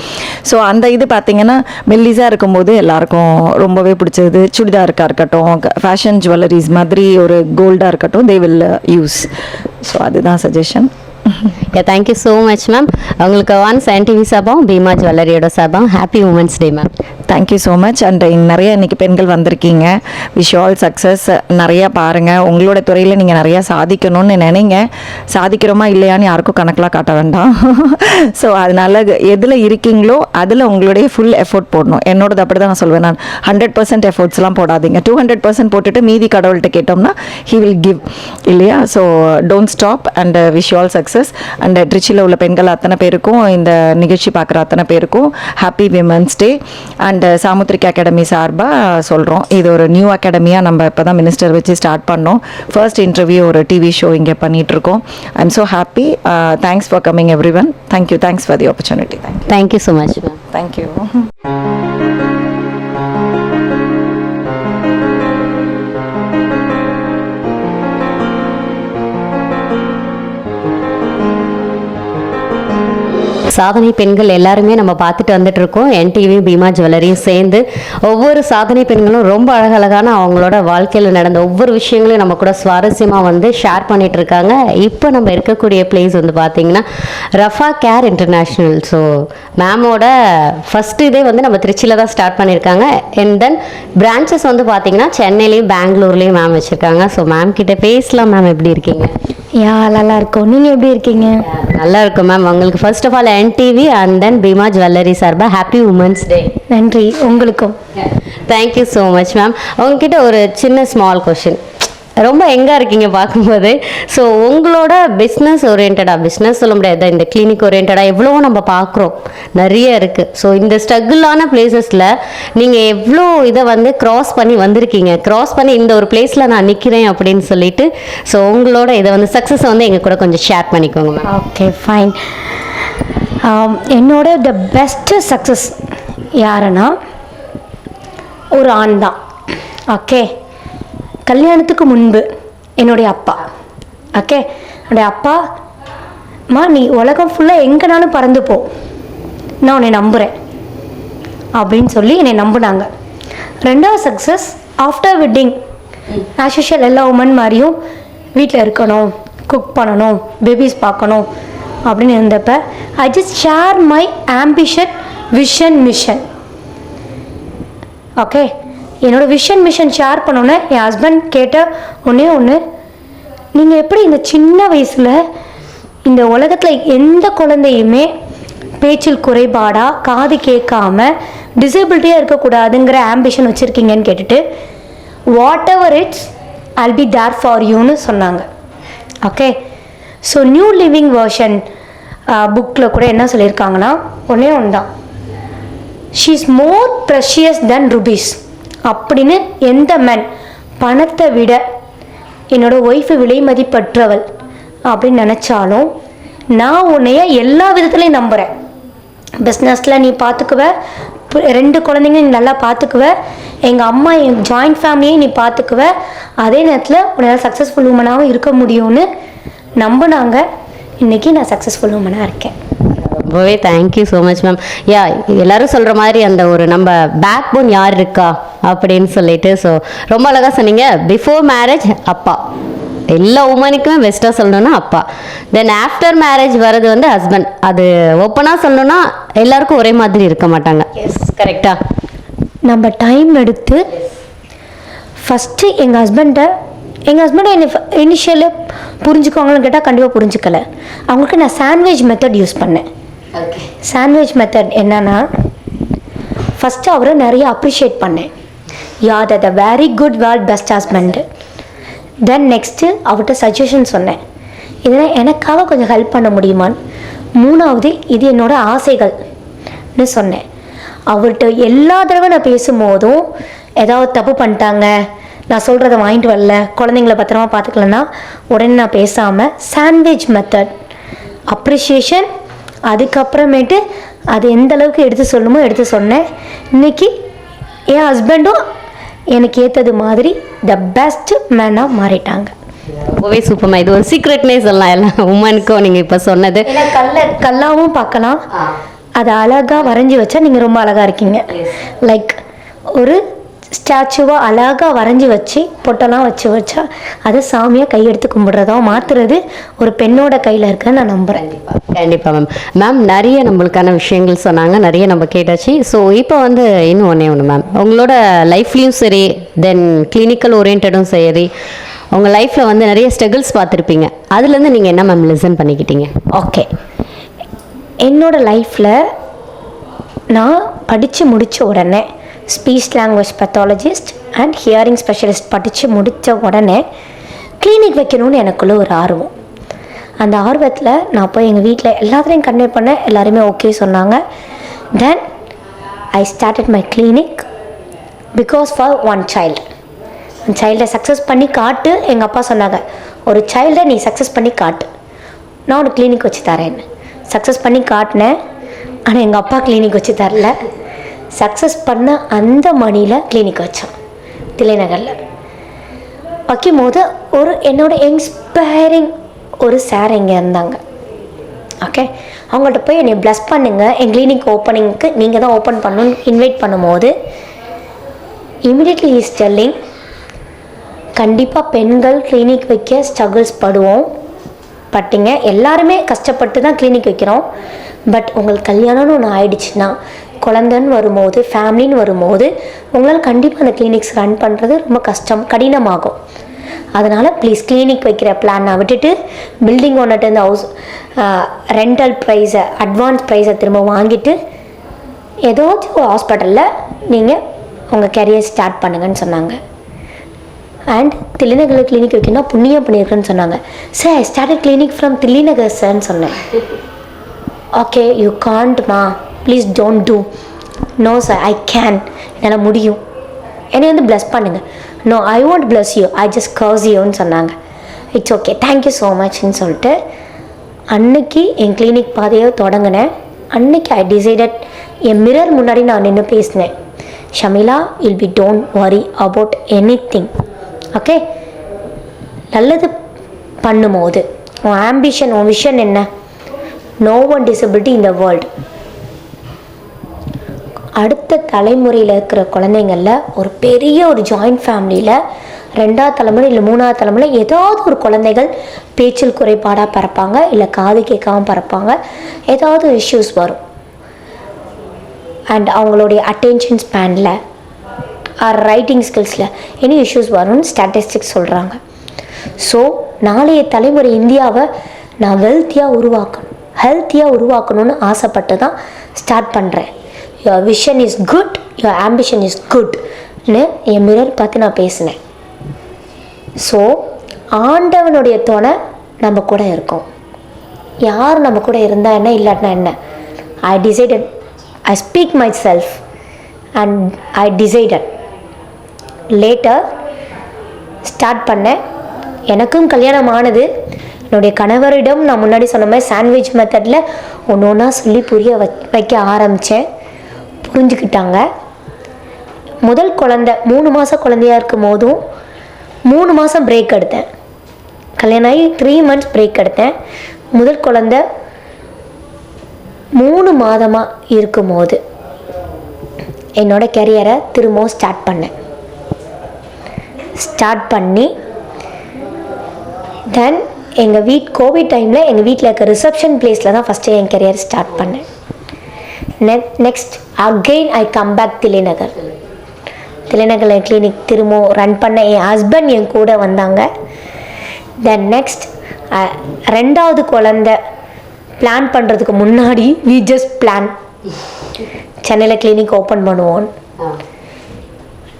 ஸோ அந்த இது பார்த்தீங்கன்னா மெல்லிஸாக இருக்கும்போது எல்லாருக்கும் ரொம்பவே பிடிச்சது. சுடிதாருக்காக இருக்கட்டும், ஃபேஷன் ஜுவல்லரிஸ் மாதிரி ஒரு கோல்டாக இருக்கட்டும், தே வில் யூஸ். ஸோ அதுதான் suggestion. Thank you so much ma'am. உங்களுக்கு ஒன்ஸ் என்டிவி சார்பாகவும் பீமா ஜுவல்லரியோட சார்பாகவும் happy women's day ma'am. Thank you so much. And நிறைய இன்றைக்கி பெண்கள் வந்திருக்கீங்க. Wish all success. நிறையா பாருங்கள், உங்களோட துறையில் நீங்கள் நிறையா சாதிக்கணும்னு நினைங்க. சாதிக்கிறோமா இல்லையான்னு யாருக்கும் கணக்கெலாம் காட்ட வேண்டாம். ஸோ அதனால் எதில் இருக்கீங்களோ அதில் உங்களுடைய ஃபுல் எஃபோர்ட் போடணும். என்னோடது அப்படி தான் நான் சொல்வேன். நான் 100% எஃபோர்ட்ஸ்லாம் போடாதீங்க. 200% போட்டுட்டு மீதி கடவுள்கிட்ட கேட்டோம்னா ஹி வில் கிவ், இல்லையா? So don't stop and wish all success. And ட்ரிச்சியில் உள்ள பெண்கள் அத்தனை பேருக்கும், இந்த நிகழ்ச்சி பார்க்குற அத்தனை பேருக்கும் happy women's day. And Samudrika academy சார்பாக சொல்கிறோம், இது ஒரு நியூ அகாடமியாக நம்ம இப்போ தான் மினிஸ்டர் வச்சு ஸ்டார்ட் பண்ணோம். ஃபர்ஸ்ட் இன்டர்வியூ ஒரு டிவி ஷோ இங்கே பண்ணிகிட்ருக்கோம். I am so happy. Thanks for coming every one. Thank you. Thanks for the opportunity. Thank you so much ma'am. Thank you. சாதனை பெண்கள் எல்லாருமே நம்ம பார்த்துட்டு வந்துட்டு இருக்கோம். என்டிவி பீமா ஜுவல்லரியும் சேர்ந்து ஒவ்வொரு சாதனை பெண்களும் ரொம்ப அழகழகான அவங்களோட வாழ்க்கையில் நடந்த ஒவ்வொரு விஷயங்களையும் நம்ம கூட சுவாரஸ்யமாக வந்து ஷேர் பண்ணிட்டு இருக்காங்க. இப்போ நம்ம இருக்கக்கூடிய பிளேஸ் வந்து பார்த்தீங்கன்னா ரஃபா கேர் இன்டர்நேஷ்னல். ஸோ மேமோட ஃபஸ்ட்டு இதே வந்து நம்ம திருச்சியில் தான் ஸ்டார்ட் பண்ணியிருக்காங்க. அண்ட் தென் பிரான்ச்சஸ் வந்து பார்த்தீங்கன்னா சென்னையிலையும் பெங்களூர்லேயும் மேம் வச்சுருக்காங்க. ஸோ மேம் கிட்ட பேசலாம். மேம் எப்படி இருக்கீங்க? நல்லா இருக்கும். நீங்கள் எப்படி இருக்கீங்க? நல்லா இருக்கும் மேம். உங்களுக்கு first of all NDTV and then Bhima jewellery சார்பாக ஹாப்பி உமன்ஸ் டே. நன்றி. உங்களுக்கும் தேங்க்யூ ஸோ மச் மேம். உங்ககிட்ட ஒரு சின்ன ஸ்மால் கொஷின். ரொம்ப எங்கே இருக்கீங்க பார்க்கும்போது. ஸோ உங்களோட பிஸ்னஸ் ஓரியன்டாக, பிஸ்னஸ் சொல்ல முடியாது, இந்த கிளினிக் ஓரியன்டாக எவ்வளவோ நம்ம பார்க்குறோம், நிறைய இருக்குது. ஸோ இந்த ஸ்ட்ரகிளான பிளேசஸில் நீங்கள் எவ்வளோ இதை வந்து க்ராஸ் பண்ணி வந்திருக்கீங்க, க்ராஸ் பண்ணி இந்த ஒரு பிளேஸில் நான் நிற்கிறேன் அப்படின்னு சொல்லிட்டு, ஸோ உங்களோட இதை வந்து சக்ஸஸை வந்து எங்கள் கூட கொஞ்சம் ஷேர் பண்ணிக்கோங்க மேம். Okay, fine. என்னோட த பெஸ்ட்டு சக்ஸஸ் யாருன்னா ஒரு ஆண் தான். ஓகே, கல்யாணத்துக்கு முன்பு என்னுடைய அப்பா, ஓகே, என்னுடைய அப்பாம்மா நீ உலகம் ஃபுல்லாக எங்கேனாலும் பறந்து போ, நான் உன்னை நம்புகிறேன் அப்படின்னு சொல்லி என்னை நம்பினாங்க. ரெண்டாவது success after wedding as usual எல்லா உமன் மாதிரியும் வீட்டில் இருக்கணும், குக் பண்ணணும், பேபிஸ் பார்க்கணும் அப்படின்னு இருந்தப்ப I just share my ambition, vision, mission. Okay, என்னோடய விஷன் மிஷன் ஷேர் பண்ணோன்னே என் ஹஸ்பண்ட் கேட்ட ஒன்று, நீங்கள் எப்படி இந்த சின்ன வயசில் இந்த உலகத்தில் எந்த குழந்தையுமே பேச்சில் குறைபாடாக, காது கேட்காம, டிசபிலிட்டியாக இருக்கக்கூடாதுங்கிற ஆம்பிஷன் வச்சுருக்கீங்கன்னு கேட்டுட்டு whatever it's I'll be there for யூன்னு சொன்னாங்க. Okay, so new living version புக்கில் கூட என்ன சொல்லியிருக்காங்கன்னா ஒன்று தான், she is more precious than rupees அப்படின்னு எந்த மேன் பணத்தை விட என்னோட ஒய்ஃபு விலை மதிப்பற்றவள் அப்படின்னு நினச்சாலும் நான் உன்னைய எல்லா விதத்துலையும் நம்புகிறேன். பிஸ்னஸில் நீ பார்த்துக்குவ, 2 குழந்தைங்க நீ நல்லா பார்த்துக்குவ, எங்கள் அம்மா என் ஜாயிண்ட் ஃபேமிலியை நீ பார்த்துக்குவ, அதே நேரத்தில் உன்னால் சக்ஸஸ்ஃபுல் உமனாகவும் இருக்க முடியும்னு நம்பினாங்க. இன்றைக்கி நான் சக்ஸஸ்ஃபுல் உமனாக இருக்கேன். ரொம்பவே தேங்க்யூ ஸோ மச் மேம். யா, எல்லாரும் சொல்கிற மாதிரி அந்த ஒரு நம்ம பேக் போன் யார் இருக்கா அப்படின்னு சொல்லிட்டு, ஸோ ரொம்ப அழகாக சொன்னீங்க. பிஃபோர் மேரேஜ் அப்பா, எல்லா உமனுக்குமே பெஸ்ட்டாக சொல்லணும்னா அப்பா. தென் ஆஃப்டர் மேரேஜ் வர்றது வந்து ஹஸ்பண்ட். அது ஓப்பனாக சொல்லணும்னா எல்லாருக்கும் ஒரே மாதிரி இருக்க மாட்டாங்க. எஸ், கரெக்டாக. நம்ம டைம் எடுத்து ஃபஸ்ட்டு எங்கள் ஹஸ்பண்டை என்னை இனிஷியலாக புரிஞ்சுக்குவாங்கன்னு கேட்டால் கண்டிப்பாக புரிஞ்சுக்கல. அவங்களுக்கு நான் சாண்ட்விச் மெத்தட் யூஸ் பண்ணேன். சாண்ட்விச் மெத்தட் என்னன்னா, ஃபஸ்ட்டு அவரை நிறைய அப்ரிஷியேட் பண்ணேன். யார் the very good world best husband. Then next அவர்கிட்ட சஜஷன் சொன்னேன், இதெல்லாம் எனக்காக கொஞ்சம் ஹெல்ப் பண்ண முடியுமான்னு. 3வது இது என்னோடய ஆசைகள்னு சொன்னேன். அவர்கிட்ட எல்லா தடவை நான் பேசும்போதும் ஏதாவது தப்பு பண்ணிட்டாங்க, நான் சொல்கிறத வாங்கிட்டு வரல, குழந்தைங்கள பத்திரமா பார்த்துக்கலன்னா உடனே நான் பேசாமல் சாண்ட்விச் மெத்தட் அப்ரிஷியேஷன், அதுக்கப்புறமேட்டு அது எந்த அளவுக்கு எடுத்து சொல்லணுமோ எடுத்து சொன்னேன். இன்றைக்கி என் ஹஸ்பண்டும் எனக்கு ஏற்றது மாதிரி த பெஸ்ட் மேனாக மாறிட்டாங்க. ரொம்பவே சூப்பர்மா. இது ஒரு சீக்ரெட்னே சொல்லலாம் எல்லா உமனுக்கும் நீங்கள் இப்போ சொன்னது. கல்லாவும் பார்க்கலாம், அதை அழகாக வரைஞ்சி வச்சா நீங்கள் ரொம்ப அழகாக இருக்கீங்க. லைக் ஒரு ஸ்டாச்சுவாக அழகாக வரைஞ்சி வச்சு பொட்டெல்லாம் வச்சா அதை சாமியாக கையெடுத்து கும்பிட்றதோ மாற்றுறது ஒரு பெண்ணோட கையில் இருக்குன்னு நான் நம்புகிறேன். கண்டிப்பாக மேம். மேம் நிறைய நம்மளுக்கான விஷயங்கள் சொன்னாங்க, நிறைய நம்ம கேட்டாச்சு. ஸோ இப்போ வந்து இன்னும் ஒன்று மேம், உங்களோட லைஃப்லேயும் சரி, தென் கிளினிக்கல் ஓரியன்டும் சரி, உங்கள் லைஃப்பில் வந்து நிறைய ஸ்ட்ரகிள்ஸ் பார்த்துருப்பீங்க. அதுலேருந்து நீங்கள் என்ன மேம் லிசன் பண்ணிக்கிட்டீங்க? ஓகே, என்னோடய லைஃப்பில் நான் படித்து முடித்த உடனே speech language pathologist and hearing specialist படித்து முடித்த உடனே கிளினிக் வைக்கணும்னு எனக்குள்ளே ஒரு ஆர்வம். அந்த ஆர்வத்தில் நான் போய் எங்கள் வீட்டில் எல்லாத்துலேயும் கன்வே பண்ணேன், எல்லாருமே ஓகே சொன்னாங்க. Then I started my clinic because for one child. அந்த சைல்டை சக்ஸஸ் பண்ணி காட்டு. எங்கள் அப்பா சொன்னாங்க, ஒரு சைல்டை நீ சக்ஸஸ் பண்ணி காட்டு, நான் ஒரு கிளினிக் வச்சு தரேன்னு. சக்ஸஸ் பண்ணி காட்டினேன், ஆனால் எங்கள் அப்பா கிளினிக் வச்சு தரல. சக்ஸஸ் பண்ண அந்த மணியில் கிளினிக் வச்சான் தில்லைநகரில். வைக்கும் போது ஒரு என்னோட இன்ஸ்பைரிங் ஒரு சார் இங்கே இருந்தாங்க. ஓகே, அவங்கள்ட்ட போய் என்னை ப்ளஸ் பண்ணுங்கள், என் கிளினிக் ஓப்பனிங்க்கு நீங்கள் தான் ஓப்பன் பண்ணணும்னு இன்வைட் பண்ணும்போது இமிடியட்லி இஸ் டெல்லிங், கண்டிப்பாக பெண்கள் கிளினிக் வைக்க ஸ்ட்ரகிள்ஸ் பட்டிங்க, எல்லாருமே கஷ்டப்பட்டு தான் கிளினிக் வைக்கிறோம். பட் உங்களுக்கு கல்யாணம்னு ஒன்று ஆயிடுச்சுன்னா, குழந்தைன்னு வரும்போது, ஃபேமிலின்னு வரும்போது உங்களால் கண்டிப்பாக அந்த கிளினிக்ஸ் ரன் பண்ணுறது ரொம்ப கடினமாகும். அதனால் ப்ளீஸ் கிளினிக் வைக்கிற பிளானை விட்டுட்டு பில்டிங் ஓனர்கிட்ட இந்த ஹவுஸ் ரெண்டல் ப்ரைஸை, அட்வான்ஸ் ப்ரைஸை திரும்ப வாங்கிட்டு ஏதாச்சும் ஒரு ஹாஸ்பிட்டலில் நீங்கள் உங்கள் கெரியர் ஸ்டார்ட் பண்ணுங்கன்னு சொன்னாங்க. அண்ட் தில்லைநகரில் கிளினிக் வைக்கணும்னா புண்ணியம் பண்ணியிருக்குன்னு சொன்னாங்க. Sir I started clinic from Thillainagar சார்ன்னு சொன்னேன். ஓகே, யூ காண்ட்மா, please don't do. No sir, I can, என்னால் முடியும், என்னை வந்து ப்ளஸ் பண்ணுங்கள். No, I want bless you, I just curse யூன்னு சொன்னாங்க. இட்ஸ் ஓகே, தேங்க்யூ ஸோ மச்ன்னு சொல்லிட்டு அன்னைக்கு என் கிளினிக் பாதையை தொடங்கினேன். அன்னைக்கு ஐ டிசைடட், என் மிரர் முன்னாடி நான் நின்று பேசினேன், Shamila will be don't worry about anything, okay? நல்லது பண்ணும்போது உன் ஆம்பிஷன், உன் விஷன் என்ன? No one disability in the world. அடுத்த தலைமுறையில் இருக்கிற குழந்தைங்களில் ஒரு பெரிய ஒரு ஜாயிண்ட் ஃபேமிலியில் 2வது தலைமுறை இல்லை 3வது தலைமுறை ஏதாவது ஒரு குழந்தைகள் பேச்சில் குறைபாடாக பிறப்பாங்க, இல்லை காது கேட்காம பிறப்பாங்க, ஏதாவது இஷ்யூஸ் வரும். அண்ட் அவங்களுடைய அட்டென்ஷன் ஸ்பேனில் ஆர் ரைட்டிங் ஸ்கில்ஸில் எனி இஷ்யூஸ் வரும்னு ஸ்டாட்டிஸ்டிக்ஸ் சொல்கிறாங்க. ஸோ நாளைய தலைமுறை இந்தியாவை நான் ஹெல்த்தியாக உருவாக்கணும்னு ஆசைப்பட்டு தான் ஸ்டார்ட் பண்ணுறேன். Your vision is good, your ambition is குட்னு என் மிரர் பார்த்து நான் பேசினேன். ஸோ ஆண்டவனுடைய துணை நம்ம கூட இருக்கோம். யார் நம்ம கூட இருந்தால் என்ன, இல்லாட்டினா என்ன? I decided, I speak my self and I decided. Later start பண்ணேன். எனக்கும் கல்யாணம் ஆனது. என்னுடைய கணவரிடம் நான் முன்னாடி சொன்ன மாதிரி சாண்ட்விச் மெத்தடில் ஒன்று ஒன்றா சொல்லி புரிய வைக்க ஆரம்பித்தேன். புரிஞ்சுக்கிட்டாங்க. முதல் குழந்தை 3 மாதம் குழந்தையாக இருக்கும் போதும் 3 மாதம் பிரேக் எடுத்தேன். கல்யாணம் ஆகி 3 months பிரேக் எடுத்தேன். முதல் குழந்தை 3 மாதமாக இருக்கும்போது என்னோட கெரியரை திரும்பவும் ஸ்டார்ட் பண்ணி தென் எங்கள் கோவிட் டைமில் எங்கள் வீட்டில் இருக்க ரிசப்ஷன் பிளேஸில் தான் ஃபஸ்ட்டு என் கெரியர் ஸ்டார்ட் பண்ணேன். Next again I come back தில்லைநகரில் கிளினிக் திரும்பவும் ரன் பண்ண. என் ஹஸ்பண்ட் என் கூட வந்தாங்க. தென் நெக்ஸ்ட் 2வது குழந்தை பிளான் பண்ணுறதுக்கு முன்னாடி வி ஜஸ்ட் பிளான் சென்னையில் கிளினிக் ஓப்பன் பண்ணுவோம்.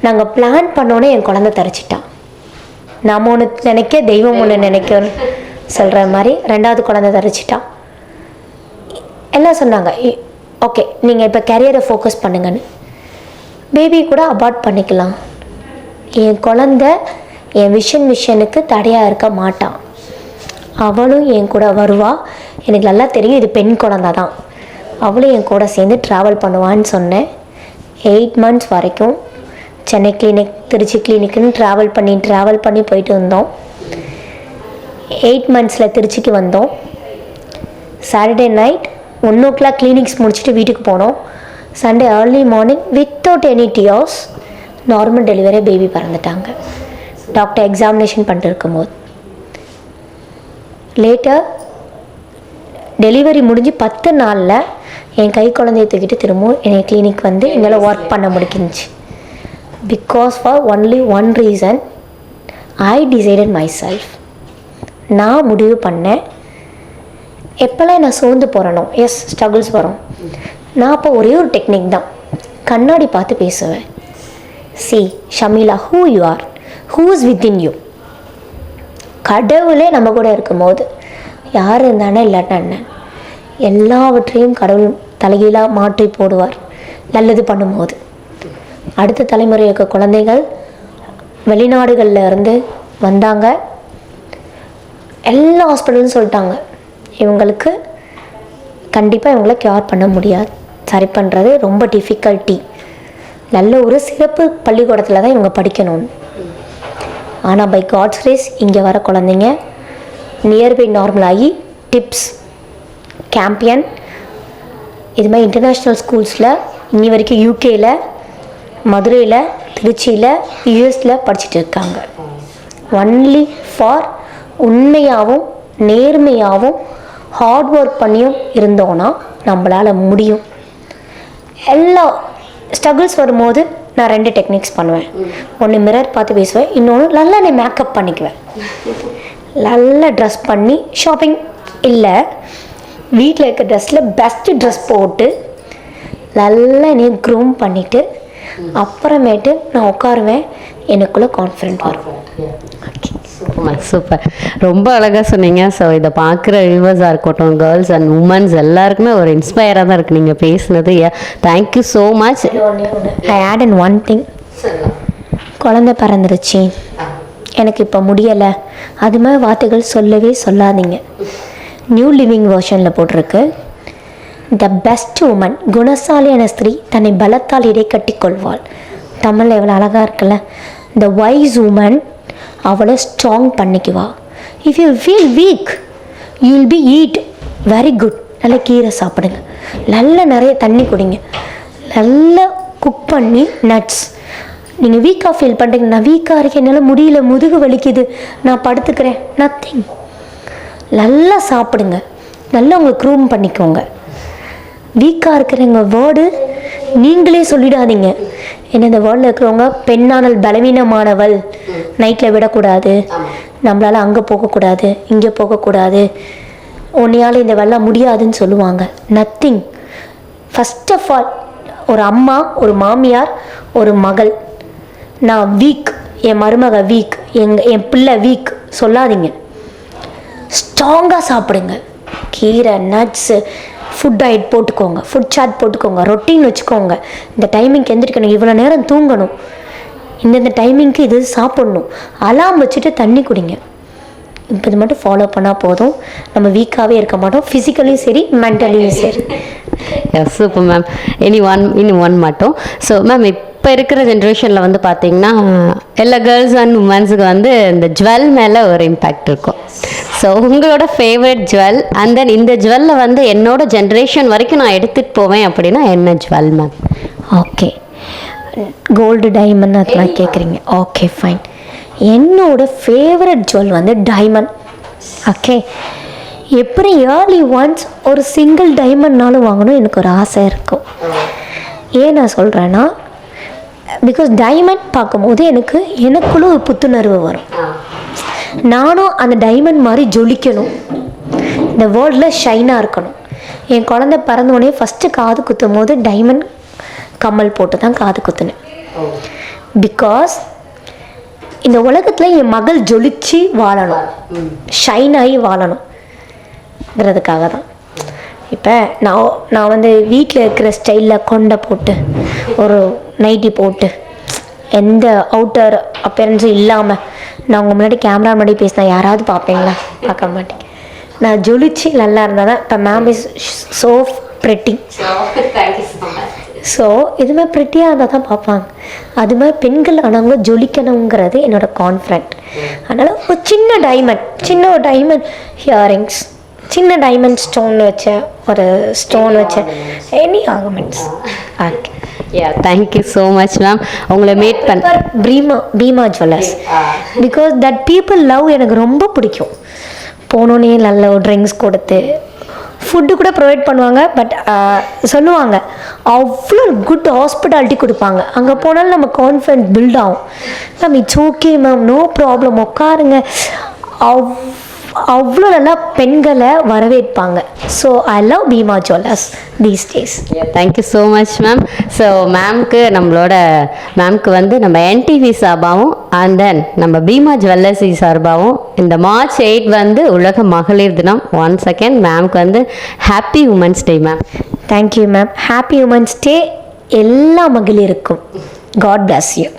நாங்கள் பிளான் பண்ணோன்னே என் குழந்தை தரிச்சிட்டான். நம்ம ஒன்று நினைக்க தெய்வம் ஒன்று நினைக்கன்னு சொல்கிற மாதிரி 2வது குழந்தை தரிச்சிட்டான். எல்லாம் சொன்னாங்க, ஓகே நீங்கள் இப்போ கெரியரை ஃபோக்கஸ் பண்ணுங்கன்னு. பேபி கூட அபார்ட் பண்ணிக்கலாம். என் குழந்தை என் விஷனுக்கு தடையாக இருக்க மாட்டான். அவளும் என் கூட வருவா. எனக்கு நல்லா தெரியும் இது பெண் குழந்தை தான். அவளும் என் கூட சேர்ந்து ட்ராவல் பண்ணுவான்னு சொன்னேன். 8 months வரைக்கும் சென்னை கிளினிக், திருச்சி கிளினிக்குன்னு ட்ராவல் பண்ணி போயிட்டு இருந்தோம். 8 months திருச்சிக்கு வந்தோம். சாட்டர்டே நைட் 1 o'clock கிளினிக்ஸ் முடிச்சுட்டு வீட்டுக்கு போனோம். Sunday early morning without any tears normal டெலிவரியாக பேபி பிறந்துட்டாங்க. டாக்டர் எக்ஸாமினேஷன் பண்ணிட்டு இருக்கும்போது. லேட்டர் டெலிவரி முடிஞ்சு 10 நாளில் என் கை குழந்தைய தூக்கிட்டு திரும்பவும் என்னை கிளினிக் வந்து என்னால் ஒர்க் பண்ண முடிஞ்சிச்சு. Because for only one reason, I decided my self. நான் முடிவு பண்ணேன். எப்போல்லாம் நான் சோர்ந்து போகிறேனோ, எஸ் ஸ்ட்ரகிள்ஸ் வரும், நான் அப்போ ஒரே ஒரு டெக்னிக் தான், கண்ணாடி பார்த்து பேசுவேன். C Shamila, who you are, who is within you. கடவுளே நம்ம கூட இருக்கும்போது யார் இருந்தானே இல்லாட்டா என்ன, எல்லாவற்றையும் கடவுள் தலைகீழாக மாற்றி போடுவார் நல்லது பண்ணும்போது. அடுத்த தலைமுறை இருக்க குழந்தைகள் வெளிநாடுகளில் இருந்து வந்தாங்க. எல்லா ஹாஸ்பிட்டலும் சொல்லிட்டாங்க இவங்களுக்கு கண்டிப்பாக இவங்கள கியூர் பண்ண முடியாது, சரி பண்ணுறது ரொம்ப டிஃபிகல்ட்டி, நல்ல ஒரு சிறப்பு பள்ளிக்கூடத்தில் தான் இவங்க படிக்கணும்னு. ஆனால் பை காட்ஸ் கிரேஸ் இங்கே வர குழந்தைங்க நியர்பை நார்மலாகி டிப்ஸ், கேம்பியன் இது மாதிரி இன்டர்நேஷ்னல் ஸ்கூல்ஸில் இன்னி வரைக்கும் யூகேயில், மதுரையில், திருச்சியில், யூஎஸில் படிச்சுட்டு இருக்காங்க. ஒன்லி ஃபார் உண்மையாகவும் நேர்மையாகவும் ஹார்ட் ஒர்க் பண்ணியும் இருந்தோன்னா நம்மளால் முடியும். எல்லா ஸ்ட்ரகிள்ஸ் வரும்போது நான் 2 டெக்னிக்ஸ் பண்ணுவேன். ஒன்று மிரர் பார்த்து பேசுவேன், இன்னொன்று நல்லா நீ மேக்கப் பண்ணிக்குவேன். நல்லா ட்ரெஸ் பண்ணி ஷாப்பிங் இல்லை, வீட்டில் இருக்க ட்ரெஸ்ஸில் பெஸ்ட்டு ட்ரெஸ் போட்டு நல்லா நீ க்ரூம் பண்ணிவிட்டு அப்புறமேட்டு நான் உட்காருவேன், எனக்குள்ளே கான்ஃபிடென்ட் வரும். சூப்பர், ரொம்ப அழகாக சொன்னீங்க. ஸோ இதை பார்க்குற வியூவர்ஸாக இருக்கட்டும், கேர்ள்ஸ் அண்ட் உமன்ஸ் எல்லாருக்குமே ஒரு இன்ஸ்பயராக தான் இருக்குது நீங்கள் பேசுனது. Thank you so much. I add and one thing, குழந்தை பிறந்துருச்சு எனக்கு இப்போ முடியலை அது மாதிரி வார்த்தைகள் சொல்லவே சொல்லாதீங்க. நியூ லிவிங் வெர்ஷனில் போட்டிருக்கு, த பெஸ்ட் உமன், குணசாலியான ஸ்திரீ தன்னை பலத்தால் இடை கட்டிக்கொள்வாள். தமிழில் எவ்வளோ அழகாக இருக்குல்ல. த வைஸ் உமன் அவளை ஸ்ட்ராங் பண்ணிக்குவா. If you feel weak you will be eat very good. நல்ல கீரை சாப்பிடுங்க, நல்ல நிறைய தண்ணி குடிங்க, நல்லா குக் பண்ணி நட்ஸ். நீங்கள் வீக்காக ஃபீல் பண்ணுறீங்க, நான் வீக்காக இருக்கேன், என்னால் முடியல, முதுகு வலிக்குது, நான் படுத்துக்கிறேன், நத்திங். நல்லா சாப்பிடுங்க, நல்லா உங்கள் க்ரூம் பண்ணிக்கோங்க. வீக்காக இருக்கிறவங்க வேர்டு நீங்களே சொல்லிடாதீங்க. ஏன்னா இந்த வேர்டில் இருக்கிறவங்க பெண்ணானல் பலவீனமானவள், நைட்டில் விடக்கூடாது, நம்மளால் அங்கே போகக்கூடாது, இங்கே போகக்கூடாது, உன்னையால் இந்த வெள்ளம் முடியாதுன்னு சொல்லுவாங்க. நத்திங். ஃபஸ்ட் ஆஃப் ஆல் ஒரு அம்மா, ஒரு மாமியார், ஒரு மகள், நான் வீக், என் மருமக வீக், என் பிள்ளை வீக் சொல்லாதீங்க. ஸ்ட்ராங்காக சாப்பிடுங்க. கீரை, நட்ஸு, ஃபுட் டயட் போட்டுக்கோங்க, ஃபுட் சார்ட் போட்டுக்கோங்க, ரொட்டீன் வச்சுக்கோங்க. இந்த டைமிங்க்கு எந்திரிக்கணும், இவ்வளோ நேரம் தூங்கணும், இந்தந்த டைமிங்க்கு இது சாப்பிட்ணும், அலாம் வச்சுட்டு தண்ணி குடிங்க. இப்போ இது மட்டும் ஃபாலோ பண்ணால் போதும், நம்ம வீக்காகவே இருக்க மாட்டோம், ஃபிசிக்கலியும் சரி மென்டலியும் சரி. Super ma'am. இன்னும் ஒன் மட்டும். ஸோ மேம், இப்போ இருக்கிற ஜென்ரேஷனில் வந்து பார்த்தீங்கன்னா எல்லா கேர்ள்ஸ் அண்ட் உமன்ஸுக்கு வந்து இந்த ஜுவல் மேலே ஒரு இம்பேக்ட் இருக்கும். ஸோ உங்களோட ஃபேவரட் ஜுவல் அண்ட் தென் இந்த ஜுவல்லில் வந்து என்னோட ஜென்ரேஷன் வரைக்கும் நான் எடுத்துகிட்டு போவேன் அப்படின்னா என்ன jewel ma'am? Okay, gold diamond அதெல்லாம் கேட்குறீங்க. Okay fine. என்னோட ஃபேவரட் ஜுவல் வந்து டைமண்ட். ஓகே, எப்படி இயர்லி ஒன்ஸ் ஒரு சிங்கிள் டைமண்ட்னாலும் வாங்கணும் எனக்கு ஒரு ஆசை இருக்கும். ஏன் நான் சொல்கிறேன்னா, பிகாஸ் டைமண்ட் பார்க்கும்போது எனக்குள்ள ஒரு புத்துணர்வு வரும். நானும் அந்த டைமண்ட் மாதிரி ஜொலிக்கணும், இந்த வேர்ல்டில் ஷைனாக இருக்கணும். என் குழந்தை பிறந்தோடனே ஃபஸ்ட்டு காது குத்தும் போது டைமண்ட் கம்மல் போட்டு தான் காது குத்துனேன். பிகாஸ் இந்த உலகத்தில் என் மகள் ஜொலிச்சு வாழணும், ஷைனாகி வாழணுங்கிறதுக்காக தான். இப்போ நான் வந்து வீட்டில் இருக்கிற ஸ்டைலில் கொண்டை போட்டு ஒரு நைட்டி போட்டு எந்த அவுட்டர் அப்பேரன்ஸும் இல்லாமல் நான் உங்கள் முன்னாடி கேமரா முன்னாடி பேசினா யாராவது பார்ப்பீங்களா? பார்க்க மாட்டேங்க. நான் ஜொலிச்சு நல்லா இருந்தால் தான். இப்போ ma'am is so pretty. So இதுமாதிரி ப்ரெட்டியாக இருந்தால் தான் பார்ப்பாங்க. அது மாதிரி பெண்கள் ஆனவங்க ஜொலிக்கணுங்கிறது என்னோடய கான்ஃபிடென்ட். அதனால் ஒரு சின்ன டைமண்ட் ஹியரிங்ஸ், சின்ன டைமண்ட் ஸ்டோன் வச்ச any ornaments. Okay, thank you so much ma'am. உங்களை மீட் பண்ண Bhima jewellers because that people love எனக்கு ரொம்ப பிடிக்கும். போனோன்னே நல்ல ட்ரிங்க்ஸ் கொடுத்து ஃபுட்டு கூட ப்ரொவைட் பண்ணுவாங்க. பட் சொல்லுவாங்க அவ்வளோ குட் ஹாஸ்பிட்டாலிட்டி கொடுப்பாங்க. அங்கே போனாலும் நம்ம கான்ஃபிடென்ட் பில்ட் ஆகும். Ma'am it's okay ma'am, no problem, உட்காருங்க, அவ்வளோ நல்லா பெண்களை வரவேற்பாங்க. So I love Bhima jewellers these days. Thank you so much ma'am. So மேம்க்கு வந்து நம்ம என்டிவி சார்பாகவும் அண்ட் தென் நம்ம பீமா ஜுவல்லர்ஸி சார்பாகவும் இந்த March 8 வந்து உலக மகளிர் தினம். ஒன் செகண்ட் மேம்க்கு வந்து ஹாப்பி உமன்ஸ் டே ma'am. Thank you ma'am. Happy women's டே எல்லா மகளிருக்கும். God bless you.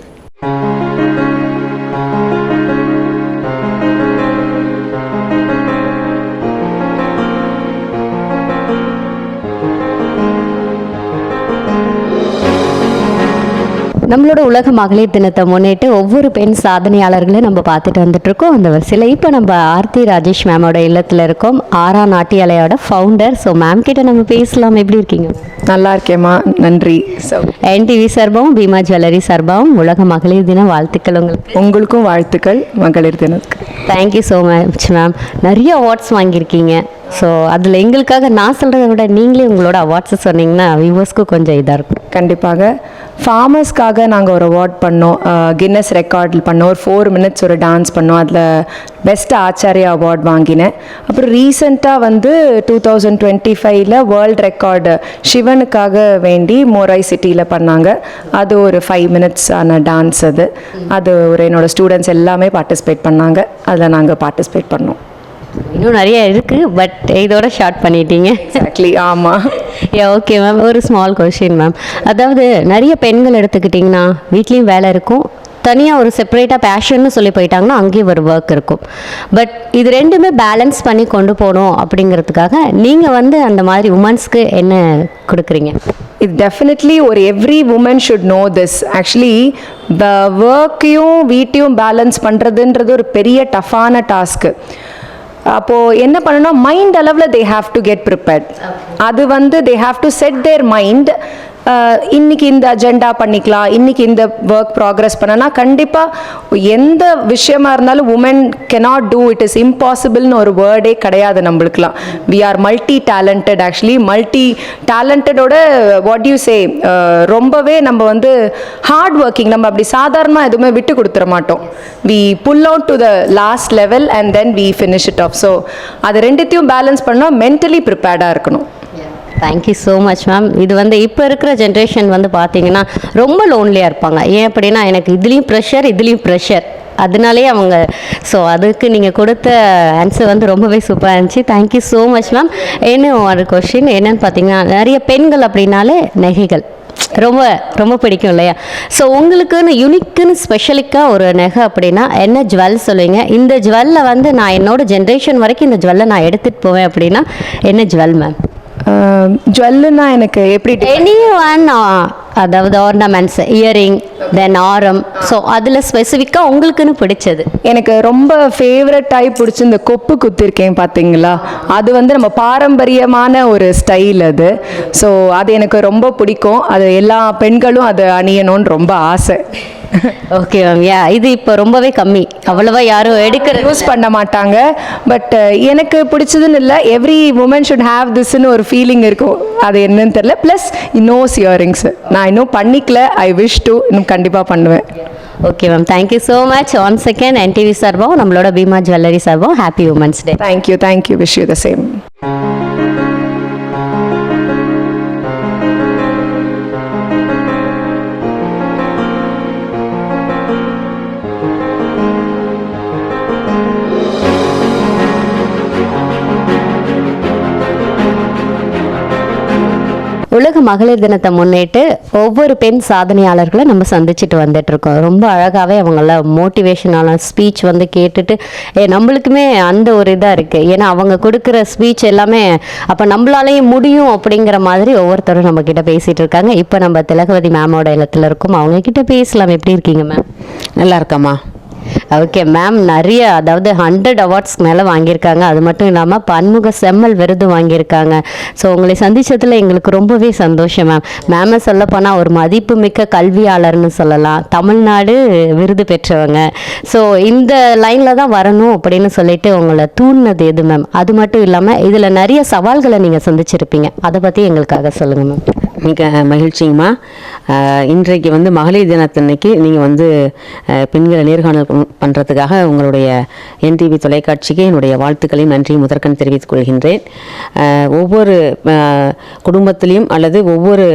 நம்மளோட உலக மகளிர் தினத்தை முன்னிட்டு ஒவ்வொரு பெண் சாதனையாளர்களையும் நம்ம பார்த்துட்டு வந்துட்டுருக்கோம். அந்த வரிசையில் இப்போ நம்ம ஆர்த்தி ராஜேஷ் மேமோட இல்லத்தில் இருக்கோம், ஆரா நாட்டியாலயோட ஃபவுண்டர். ஸோ மேம் கிட்ட நம்ம பேசலாம். எப்படி இருக்கீங்க? நல்லா இருக்கேம்மா, நன்றி. என்டிவி சார்பாகவும் பீமா ஜுவல்லரி சார்பாகவும் உலக மகளிர் தின வாழ்த்துக்கள் உங்களுக்கு. உங்களுக்கும் வாழ்த்துக்கள் மகளிர் தினத்துக்கு. Thank you so much ma'am. நிறைய அவார்ட்ஸ் வாங்கியிருக்கீங்க. ஸோ அதில் எங்களுக்காக நான் சொல்கிறத விட நீங்களே உங்களோட அவார்ட்ஸை சொன்னீங்கன்னா வியூவர்ஸ்க்கு கொஞ்சம் இதாக இருக்கும். கண்டிப்பாக. ஃபார்மர்ஸ்க்காக நாங்கள் ஒரு அவார்ட் பண்ணோம், கின்னஸ் ரெக்கார்டில் பண்ணோம். ஒரு 4 minutes ஒரு டான்ஸ் பண்ணோம், அதில் பெஸ்ட் ஆச்சாரியா அவார்ட் வாங்கினேன். அப்புறம் ரீசெண்டாக வந்து 2025 வேர்ல்ட் ரெக்கார்டு சிவனுக்காக வேண்டி மோராய் சிட்டியில் பண்ணாங்க. அது ஒரு 5 minutes ஆன டான்ஸ். அது ஒரு என்னோடய ஸ்டூடெண்ட்ஸ் எல்லாமே பார்ட்டிசிபேட் பண்ணாங்க, அதில் நாங்கள் பார்ட்டிசிபேட் பண்ணோம். இன்னும் நிறைய இருக்குது, பட் இதோட ஷார்ட் பண்ணிட்டீங்க. எக்ஸாக்ட்லி, ஆமாம். Okay ma'am. ஒரு ஸ்மால் கொஷின் மேம். அதாவது நிறைய பெண்கள் எடுத்துக்கிட்டிங்கன்னா வீட்லேயும் வேலை இருக்கும், தனியாக ஒரு செப்பரேட்டாக பேஷன்னு சொல்லி போயிட்டாங்கன்னா அங்கேயும் ஒரு ஒர்க் இருக்கும். பட் இது ரெண்டுமே பேலன்ஸ் பண்ணி கொண்டு போகணும் அப்படிங்கிறதுக்காக நீங்கள் வந்து அந்த மாதிரி உமன்ஸ்க்கு என்ன கொடுக்குறீங்க? இது டெஃபினெட்லி ஒரு every woman should know this. Actually ஒர்க்கையும் வீட்டையும் பேலன்ஸ் பண்ணுறதுன்றது ஒரு பெரிய டஃப்பான டாஸ்க்கு. அப்போது என்ன பண்ணணும், மைண்ட் அளவில் they have to get prepared. அது வந்து they have to set their mind. இன்னைக்கு இந்த அஜெண்டா பண்ணிக்கலாம், இன்னைக்கு இந்த ஒர்க் ப்ராக்ரஸ் பண்ணனா கண்டிப்பாக எந்த விஷயமா இருந்தாலும் woman cannot do, it is இம்பாசிபிள்னு ஒரு வேர்டே கிடையாது நம்மளுக்குலாம். We are multi talented. Actually multi டேலண்டடோட வாட் யூ சே, ரொம்பவே நம்ம வந்து ஹார்ட் ஒர்க்கிங். நம்ம அப்படி சாதாரணமாக எதுவுமே விட்டு கொடுத்துட மாட்டோம். We pull out to the last level and then we finish it off. So அது ரெண்டுத்தையும் பேலன்ஸ் பண்ணால் மென்டலி ப்ரிப்பேர்டாக இருக்கணும். Thank you so much ma'am. இது வந்து இப்போ இருக்கிற ஜென்ரேஷன் வந்து பார்த்தீங்கன்னா ரொம்ப லோன்லியாக இருப்பாங்க. ஏன் அப்படின்னா எனக்கு இதுலேயும் ப்ரெஷர் அதனாலே அவங்க. ஸோ அதுக்கு நீங்கள் கொடுத்த ஆன்சர் வந்து ரொம்பவே சூப்பராக இருந்துச்சு. Thank you so much ma'am. இன்னும் ஒரு கொஷின் என்னன்னு பார்த்தீங்கன்னா, நிறைய பெண்கள் அப்படின்னாலே நகைகள் ரொம்ப ரொம்ப பிடிக்கும் இல்லையா? ஸோ உங்களுக்குன்னு யூனிக்குன்னு ஸ்பெஷலிக்காக ஒரு நகை அப்படின்னா என்ன ஜுவல் சொல்லுவீங்க? இந்த ஜுவல்ல வந்து நான் என்னோட ஜென்ரேஷன் வரைக்கும் இந்த ஜுவல்லை நான் எடுத்துகிட்டு போவேன் அப்படின்னா என்ன ஜுவல் மேம்? ஜுவல்லுன்னா எனக்கு எப்படி எனி ஒன், அதாவது ஆர்னமெண்ட்ஸ், இயரிங், தென் ஆரம். ஸோ அதில் ஸ்பெசிஃபிக்காக உங்களுக்குன்னு பிடிச்சது? எனக்கு ரொம்ப ஃபேவரட்டாகி பிடிச்சி இந்த கொப்பு குத்திருக்கேன் பார்த்தீங்களா, அது வந்து நம்ம பாரம்பரியமான ஒரு ஸ்டைல் அது. ஸோ அது எனக்கு ரொம்ப பிடிக்கும். அது எல்லா பெண்களும் அதை அணியணும்னு ரொம்ப ஆசை. Okay ma'am. யா, இது இப்போ ரொம்பவே கம்மி, அவ்வளோவா யாரும் யூஸ் பண்ண மாட்டாங்க. பட் எனக்கு பிடிச்சதுன்னு இல்லை, எவ்ரி உமன் ஷுட் ஹாவ் திஸ்ன்னு ஒரு ஃபீலிங் இருக்கும். அது என்னன்னு தெரியல. ப்ளஸ் நோஸ் இயரிங்ஸ் நான் இன்னும் பண்ணிக்கல, ஐ விஷ் டு, இன்னும் கண்டிப்பாக பண்ணுவேன். Okay ma'am, thank you so much. Once second NTV சார்பாகவும் நம்மளோட பீமா ஜுவல்லரி சார்பாகவும் happy women's day. Thank you. Wish you the same. உலக மகளிர் தினத்தை முன்னிட்டு ஒவ்வொரு பெண் சாதனையாளர்களை நம்ம சந்திச்சுட்டு வந்துட்டு இருக்கோம். ரொம்ப அழகாகவே அவங்கள மோட்டிவேஷனான ஸ்பீச் வந்து கேட்டுட்டு நம்மளுக்குமே அந்த ஒரு இதாக இருக்குது. ஏன்னா அவங்க கொடுக்குற ஸ்பீச் எல்லாமே அப்போ நம்மளாலேயும் முடியும் அப்படிங்கிற மாதிரி ஒவ்வொருத்தரும் நம்ம கிட்ட பேசிகிட்டு இருக்காங்க. இப்போ நம்ம திலகவதி மேமோட இல்லத்தில் இருக்கோம், அவங்க கிட்ட பேசலாம். எப்படி இருக்கீங்க மேம்? நல்லா இருக்கம்மா. ஓகே மேம், நிறைய அதாவது 100 அவார்ட்ஸ் மேலே வாங்கியிருக்காங்க. அது மட்டும் இல்லாமல் பன்முக செம்மல் விருது வாங்கியிருக்காங்க. ஸோ உங்களை சந்திச்சதில் எங்களுக்கு ரொம்பவே சந்தோஷம் மேம். மேமை சொல்லப்போனால் ஒரு மதிப்புமிக்க கல்வியாளர்னு சொல்லலாம், தமிழ்நாடு விருது பெற்றவங்க. ஸோ இந்த லைனில் தான் வரணும் அப்படின்னு சொல்லிட்டு உங்களை தூண்டினது எது மேம்? அது மட்டும் இல்லாமல் இதில் நிறைய சவால்களை நீங்கள் சந்திச்சிருப்பீங்க, அதை பற்றி எங்களுக்காக சொல்லுங்கள் மேம். மிக மகிழ்ச்சிங்கம்மா. இன்றைக்கு வந்து மகளிர் தினத்தன்னைக்கு நீங்கள் வந்து பெண்களை நேர்காணல் பண்ணுறதுக்காக உங்களுடைய என்டிவி தொலைக்காட்சிக்கு என்னுடைய வாழ்த்துக்களையும் நன்றியும் முதற்கண் தெரிவித்துக் கொள்கின்றேன். ஒவ்வொரு குடும்பத்திலையும் அல்லது ஒவ்வொரு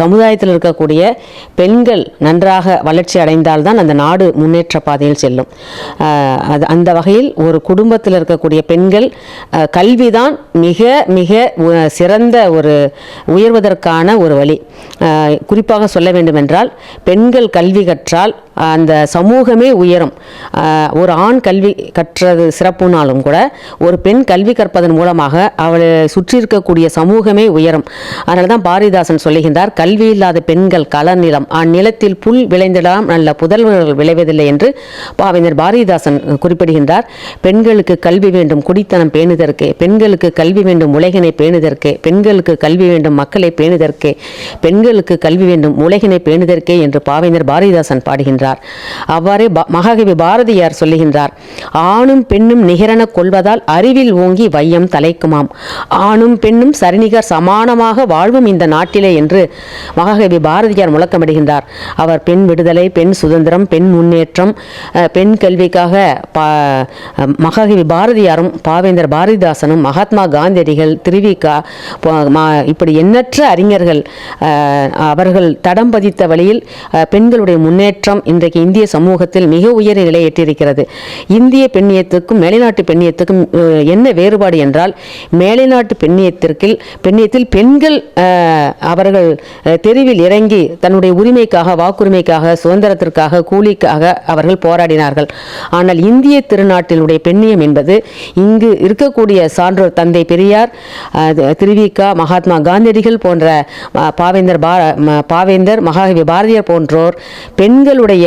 சமுதாயத்தில் இருக்கக்கூடிய பெண்கள் நன்றாக வளர்ச்சி அடைந்தால்தான் அந்த நாடு முன்னேற்ற பாதையில் செல்லும். அந்த வகையில் ஒரு குடும்பத்தில் இருக்கக்கூடிய பெண்கள் கல்விதான் மிக மிக சிறந்த ஒரு உயர்வதற்கான ஒரு வழி. குறிப்பாக சொல்ல வேண்டுமென்றால் பெண்கள் கல்வி கற்றால் அந்த சமூகமே உயரும். ஒரு ஆண் கல்வி கற்றது சிறப்புனாலும் கூட ஒரு பெண் கல்வி கற்பதன் மூலமாக அவளை சுற்றி இருக்கக்கூடிய சமூகமே உயரும். அதனால தான் பாரதிதாசன் சொல்லுகின்றார், கல்வி இல்லாத பெண்கள் களநிலம் அந்நிலத்தில் புல் விளைந்திடலாம் நல்ல புதல்வர்கள் விளைவதில்லை என்று பாவேந்தர் பாரதிதாசன் குறிப்பிடுகின்றார். பெண்களுக்கு கல்வி வேண்டும் குடித்தனம் பேணுதற்கு, பெண்களுக்கு கல்வி வேண்டும் உலகினை பேணுதற்கு, பெண்களுக்கு கல்வி வேண்டும் மக்களை பேணுதற்கு, பெண்களுக்கு கல்வி வேண்டும் உலகினை பேணுதற்கே என்று பாவேந்தர் பாரதிதாசன் பாடுகின்றார். அவ்வாறே மகாகவி பாரதியார் சொல்லுகின்றார், ஆணும் பெண்ணும் நிகரென கொள்வதால் அறிவில் ஓங்கி வையம் தலைக்குமாம், ஆணும் பெண்ணும் சரிநிகர் சமானமாக வாழ்வும் இந்த நாட்டிலே என்று மகாகவி பாரதியார் முழக்கமிடுகின்றார். அவர் பெண் விடுதலை, பெண் சுதந்திரம், பெண் முன்னேற்றம், பெண் கல்விக்காக மகாகவி பாரதியாரும் பாவேந்தர் பாரதிதாசனும் மகாத்மா காந்தியடிகள், திருவிகா இப்படி எண்ணற்ற அறிஞர்கள் அவர்கள் தடம் பதித்த வழியில் பெண்களுடைய முன்னேற்றம் இன்றைக்கு இந்திய சமூகத்தில் மிக உயர் நிலை எட்டியிருக்கிறது. இந்திய பெண்ணியத்துக்கும் மேலைநாட்டு பெண்ணியத்துக்கும் என்ன வேறுபாடு என்றால், மேலைநாட்டு பெண்ணியத்தில் பெண்கள் அவர்கள் தெருவில் இறங்கி தன்னுடைய உரிமைக்காக, வாக்குரிமைக்காக, சுதந்திரத்திற்காக, கூலிக்காக அவர்கள் போராடினார்கள். ஆனால் இந்திய திருநாட்டினுடைய பெண்ணியம் என்பது இங்கு இருக்கக்கூடிய சான்றோர் தந்தை பெரியார், திருவிக, மகாத்மா காந்தியடிகள் போன்ற பாவேந்தர், மகாகவி பாரதியார் போன்றோர் பெண்களுடைய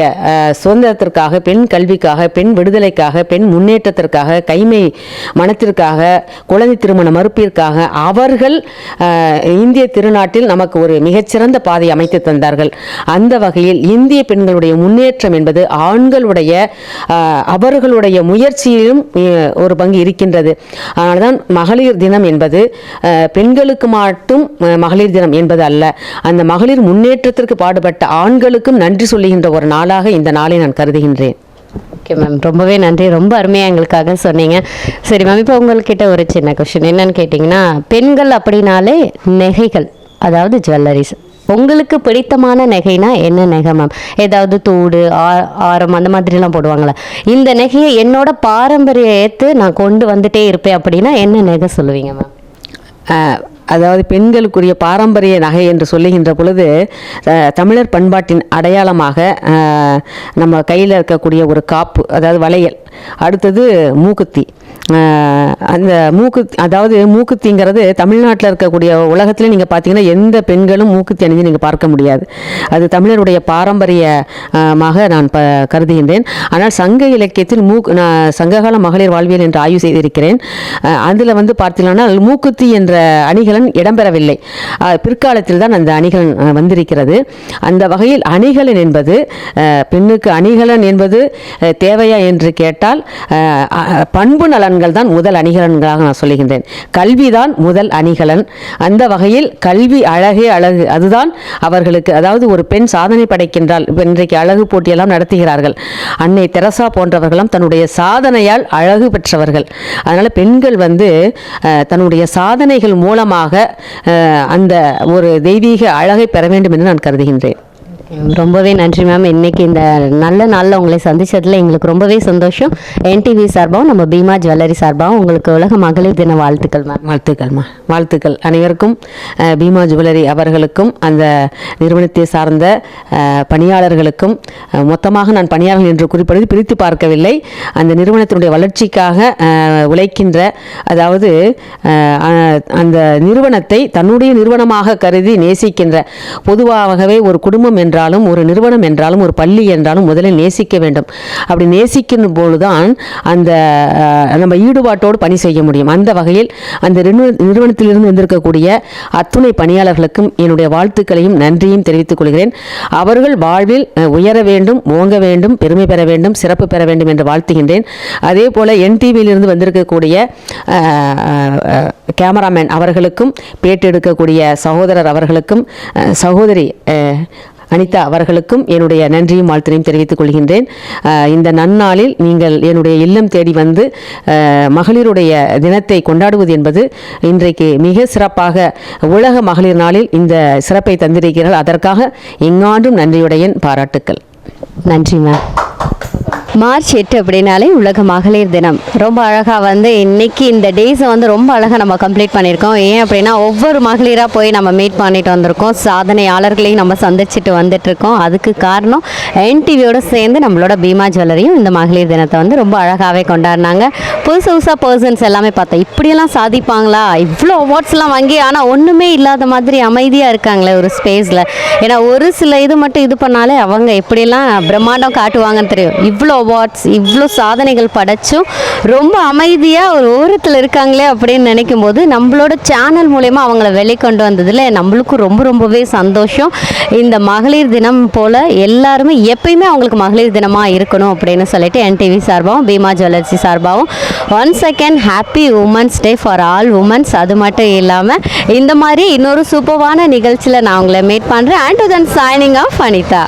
சுதந்திரத்திற்காக, பெண் கல்விக்காக, பெண் விடுதலைக்காக, பெண் முன்னேற்றத்திற்காக, கைமை மனத்திற்காக, குழந்தை திருமண மறுப்பிற்காக அவர்கள் இந்திய திருநாட்டில் நமக்கு ஒரு மிகச்சிறந்த பாதை அமைத்து தந்தார்கள். அந்த வகையில் இந்திய பெண்களுடைய முன்னேற்றம் என்பது ஆண்களுடைய அவர்களுடைய முயற்சியிலும் ஒரு பங்கு இருக்கின்றது. அதனால்தான் மகளிர் தினம் என்பது பெண்களுக்கு மட்டும் மகளிர் தினம் என்பது அல்ல, அந்த மகளிர் முன்னேற்றத்திற்கு பாடுபட்ட ஆண்களுக்கும் நன்றி சொல்லுகின்ற ஒரு நாளாக இந்த நாளை நான் கருதுகின்றேன். ஓகே மேம், ரொம்பவே நன்றி. ரொம்ப அருமையாக எங்களுக்காக சொன்னீங்க. சரி மேம், இப்போ உங்கள்கிட்ட ஒரு சின்ன கொஸ்டின் என்னன்னு கேட்டிங்கன்னா, பெண்கள் அப்படின்னாலே நகைகள், அதாவது ஜுவல்லரிஸ், உங்களுக்கு பிடித்தமான நகைனா என்ன நகை மேம்? ஏதாவது தோடு, ஆரம் அந்த மாதிரிலாம் போடுவாங்களே, இந்த நகையை என்னோட பாரம்பரியத்தை நான் கொண்டு வந்துட்டே இருப்பேன் அப்படின்னா என்ன நகை சொல்லுவீங்க மேம்? அதாவது பெண்களுக்குரிய பாரம்பரிய நகை என்று சொல்லுகின்ற பொழுது தமிழர் பண்பாட்டின் அடையாளமாக நம்ம கையில் இருக்கக்கூடிய ஒரு காப்பு, அதாவது வளையல், அடுத்தது மூக்குத்தி. அந்த மூக்குத்திங்கிறது தமிழ்நாட்டில் இருக்கக்கூடிய உலகத்தில் நீங்கள் பார்த்தீங்கன்னா எந்த பெண்களும் மூக்குத்தி அணிந்து நீங்கள் பார்க்க முடியாது. அது தமிழருடைய பாரம்பரியமாக நான் கருதுகின்றேன். ஆனால் சங்க இலக்கியத்தில் நான் சங்ககால மகளிர் வாழ்வியல் என்று ஆய்வு செய்திருக்கிறேன். அதில் பார்த்தீங்கன்னா மூக்குத்தி என்ற அணிகலன் இடம்பெறவில்லை. பிற்காலத்தில் தான் அந்த அணிகலன் வந்திருக்கிறது. அந்த வகையில் அணிகலன் என்பது, பெண்ணுக்கு அணிகலன் என்பது தேவையா என்று கேட்டால் பண்பு நலன்கள் தான் முதல் அணிகலன்களாக நான் சொல்லுகின்றேன். கல்விதான் முதல் அணிகலன். அந்த வகையில் கல்வி அழகே அழகு, அதுதான் அவர்களுக்கு, அதாவது ஒரு பெண் சாதனை படைக்கின்றால், இன்றைக்கு அழகு போட்டியெல்லாம் நடத்துகிறார்கள். அன்னை தெரசா போன்றவர்களும் தன்னுடைய சாதனையால் அழகு பெற்றவர்கள். அதனால் பெண்கள் தன்னுடைய சாதனைகள் மூலமாக அந்த ஒரு தெய்வீக அழகை பெற வேண்டும் என்று நான் கருதுகின்றேன். ரொம்பவே நன்றி மேம். இன்னைக்கு இந்த நல்ல நாளில் உங்களை சந்திச்சதில் எங்களுக்கு ரொம்பவே சந்தோஷம். என்டிவி சார்பாகவும் நம்ம பீமா ஜுவல்லரி சார்பாகவும் உங்களுக்கு உலக மகளிர் தின வாழ்த்துக்கள் மேம். வாழ்த்துக்கள் அனைவருக்கும். பீமா ஜுவல்லரி அவர்களுக்கும் அந்த நிறுவனத்தை சார்ந்த பணியாளர்களுக்கும், மொத்தமாக நான் பணியாளர்கள் என்று குறிப்பிடுவது பிரித்து பார்க்கவில்லை, அந்த நிறுவனத்தினுடைய வளர்ச்சிக்காக உழைக்கின்ற, அதாவது அந்த நிறுவனத்தை தன்னுடைய நிறுவனமாக கருதி நேசிக்கின்ற, பொதுவாகவே ஒரு குடும்பம் என்றாலும், ஒரு நிறுவனம் என்றாலும், ஒரு பள்ளி என்றாலும் முதலில் நேசிக்க வேண்டும். அப்படி நேசிக்கும் பொழுதுதான் அந்த நம்ம ஈடுபாட்டோடு பணி செய்ய முடியும். அந்த வகையில் அந்த நிறுவனத்திலிருந்து வந்திருக்கக்கூடிய அத்துணை பணியாளர்களுக்கும் என்னுடைய வாழ்த்துக்களையும் நன்றியும் தெரிவித்துக் கொள்கிறேன். அவர்கள் வாழ்வில் உயர வேண்டும், ஓங்க வேண்டும், பெருமை பெற வேண்டும், சிறப்பு பெற வேண்டும் என்று வாழ்த்துகின்றேன். அதே போல என்டிவியிலிருந்து வந்திருக்கக்கூடிய கேமராமேன் அவர்களுக்கும், பேட்டெடுக்கக்கூடிய சகோதரர் அவர்களுக்கும், சகோதரி அனிதா அவர்களுக்கும் என்னுடைய நன்றியும் வாழ்த்தினையும் தெரிவித்துக் கொள்கின்றேன். இந்த நன்னாளில் நீங்கள் என்னுடைய இல்லம் தேடி வந்து மகளிருடைய தினத்தை கொண்டாடுவது என்பது இன்றைக்கு மிக சிறப்பாக உலக மகளிர் நாளில் இந்த சிறப்பை தந்திருக்கிறீர்கள். அதற்காக எங்காண்டும் நன்றியுடைய பாராட்டுக்கள். நன்றி மேம். மார்ச் 8 அப்படின்னாலே உலக மகளிர் தினம். ரொம்ப அழகாக இன்னைக்கு இந்த டேஸை ரொம்ப அழகாக நம்ம கம்ப்ளீட் பண்ணியிருக்கோம். ஏன் அப்படின்னா ஒவ்வொரு மகளிராக போய் நம்ம மீட் பண்ணிட்டு வந்திருக்கோம், சாதனையாளர்களையும் நம்ம சந்திச்சுட்டு வந்துட்டுருக்கோம். அதுக்கு காரணம் என்டிவியோடு சேர்ந்து நம்மளோட பீமா ஜுவல்லரியும் இந்த மகளிர் தினத்தை ரொம்ப அழகாகவே கொண்டாடினாங்க. புதுசாக பர்சன்ஸ் எல்லாமே பார்த்தோம், இப்படியெல்லாம் சாதிப்பாங்களா, இவ்வளோ அவார்ட்ஸ்லாம் வாங்கி ஆனால் ஒன்றுமே இல்லாத மாதிரி அமைதியாக இருக்காங்களே ஒரு ஸ்பேஸில். ஏன்னா ஒரு சில இது மட்டும் இது பண்ணாலே அவங்க எப்படியெல்லாம் பிரம்மாண்டம் காட்டுவாங்கன்னு தெரியும். இவ்வளோ அவார்ட்ஸ், இவ்வளோ சாதனைகள் படைச்சும் ரொம்ப அமைதியாக ஒரு ஓரத்தில் இருக்காங்களே அப்படின்னு நினைக்கும் போது நம்மளோட சேனல் மூலயமா அவங்கள வெளிக்கொண்டு வந்ததில் நம்மளுக்கும் ரொம்பவே சந்தோஷம். இந்த மகளிர் தினம் போல் எல்லாருமே எப்பயுமே அவங்களுக்கு மகளிர் தினமாக இருக்கணும் அப்படின்னு சொல்லிட்டு என்டிவி சார்பாகவும் பீமா ஜுவல்லர்ஸி சார்பாகவும் once again happy women's day for all women's. அது மட்டும் இல்லாமல் இந்த மாதிரி இன்னொரு சூப்பரான நிகழ்ச்சியில் நான் உங்களை மீட் பண்ணுறேன். And then signing off Anitha.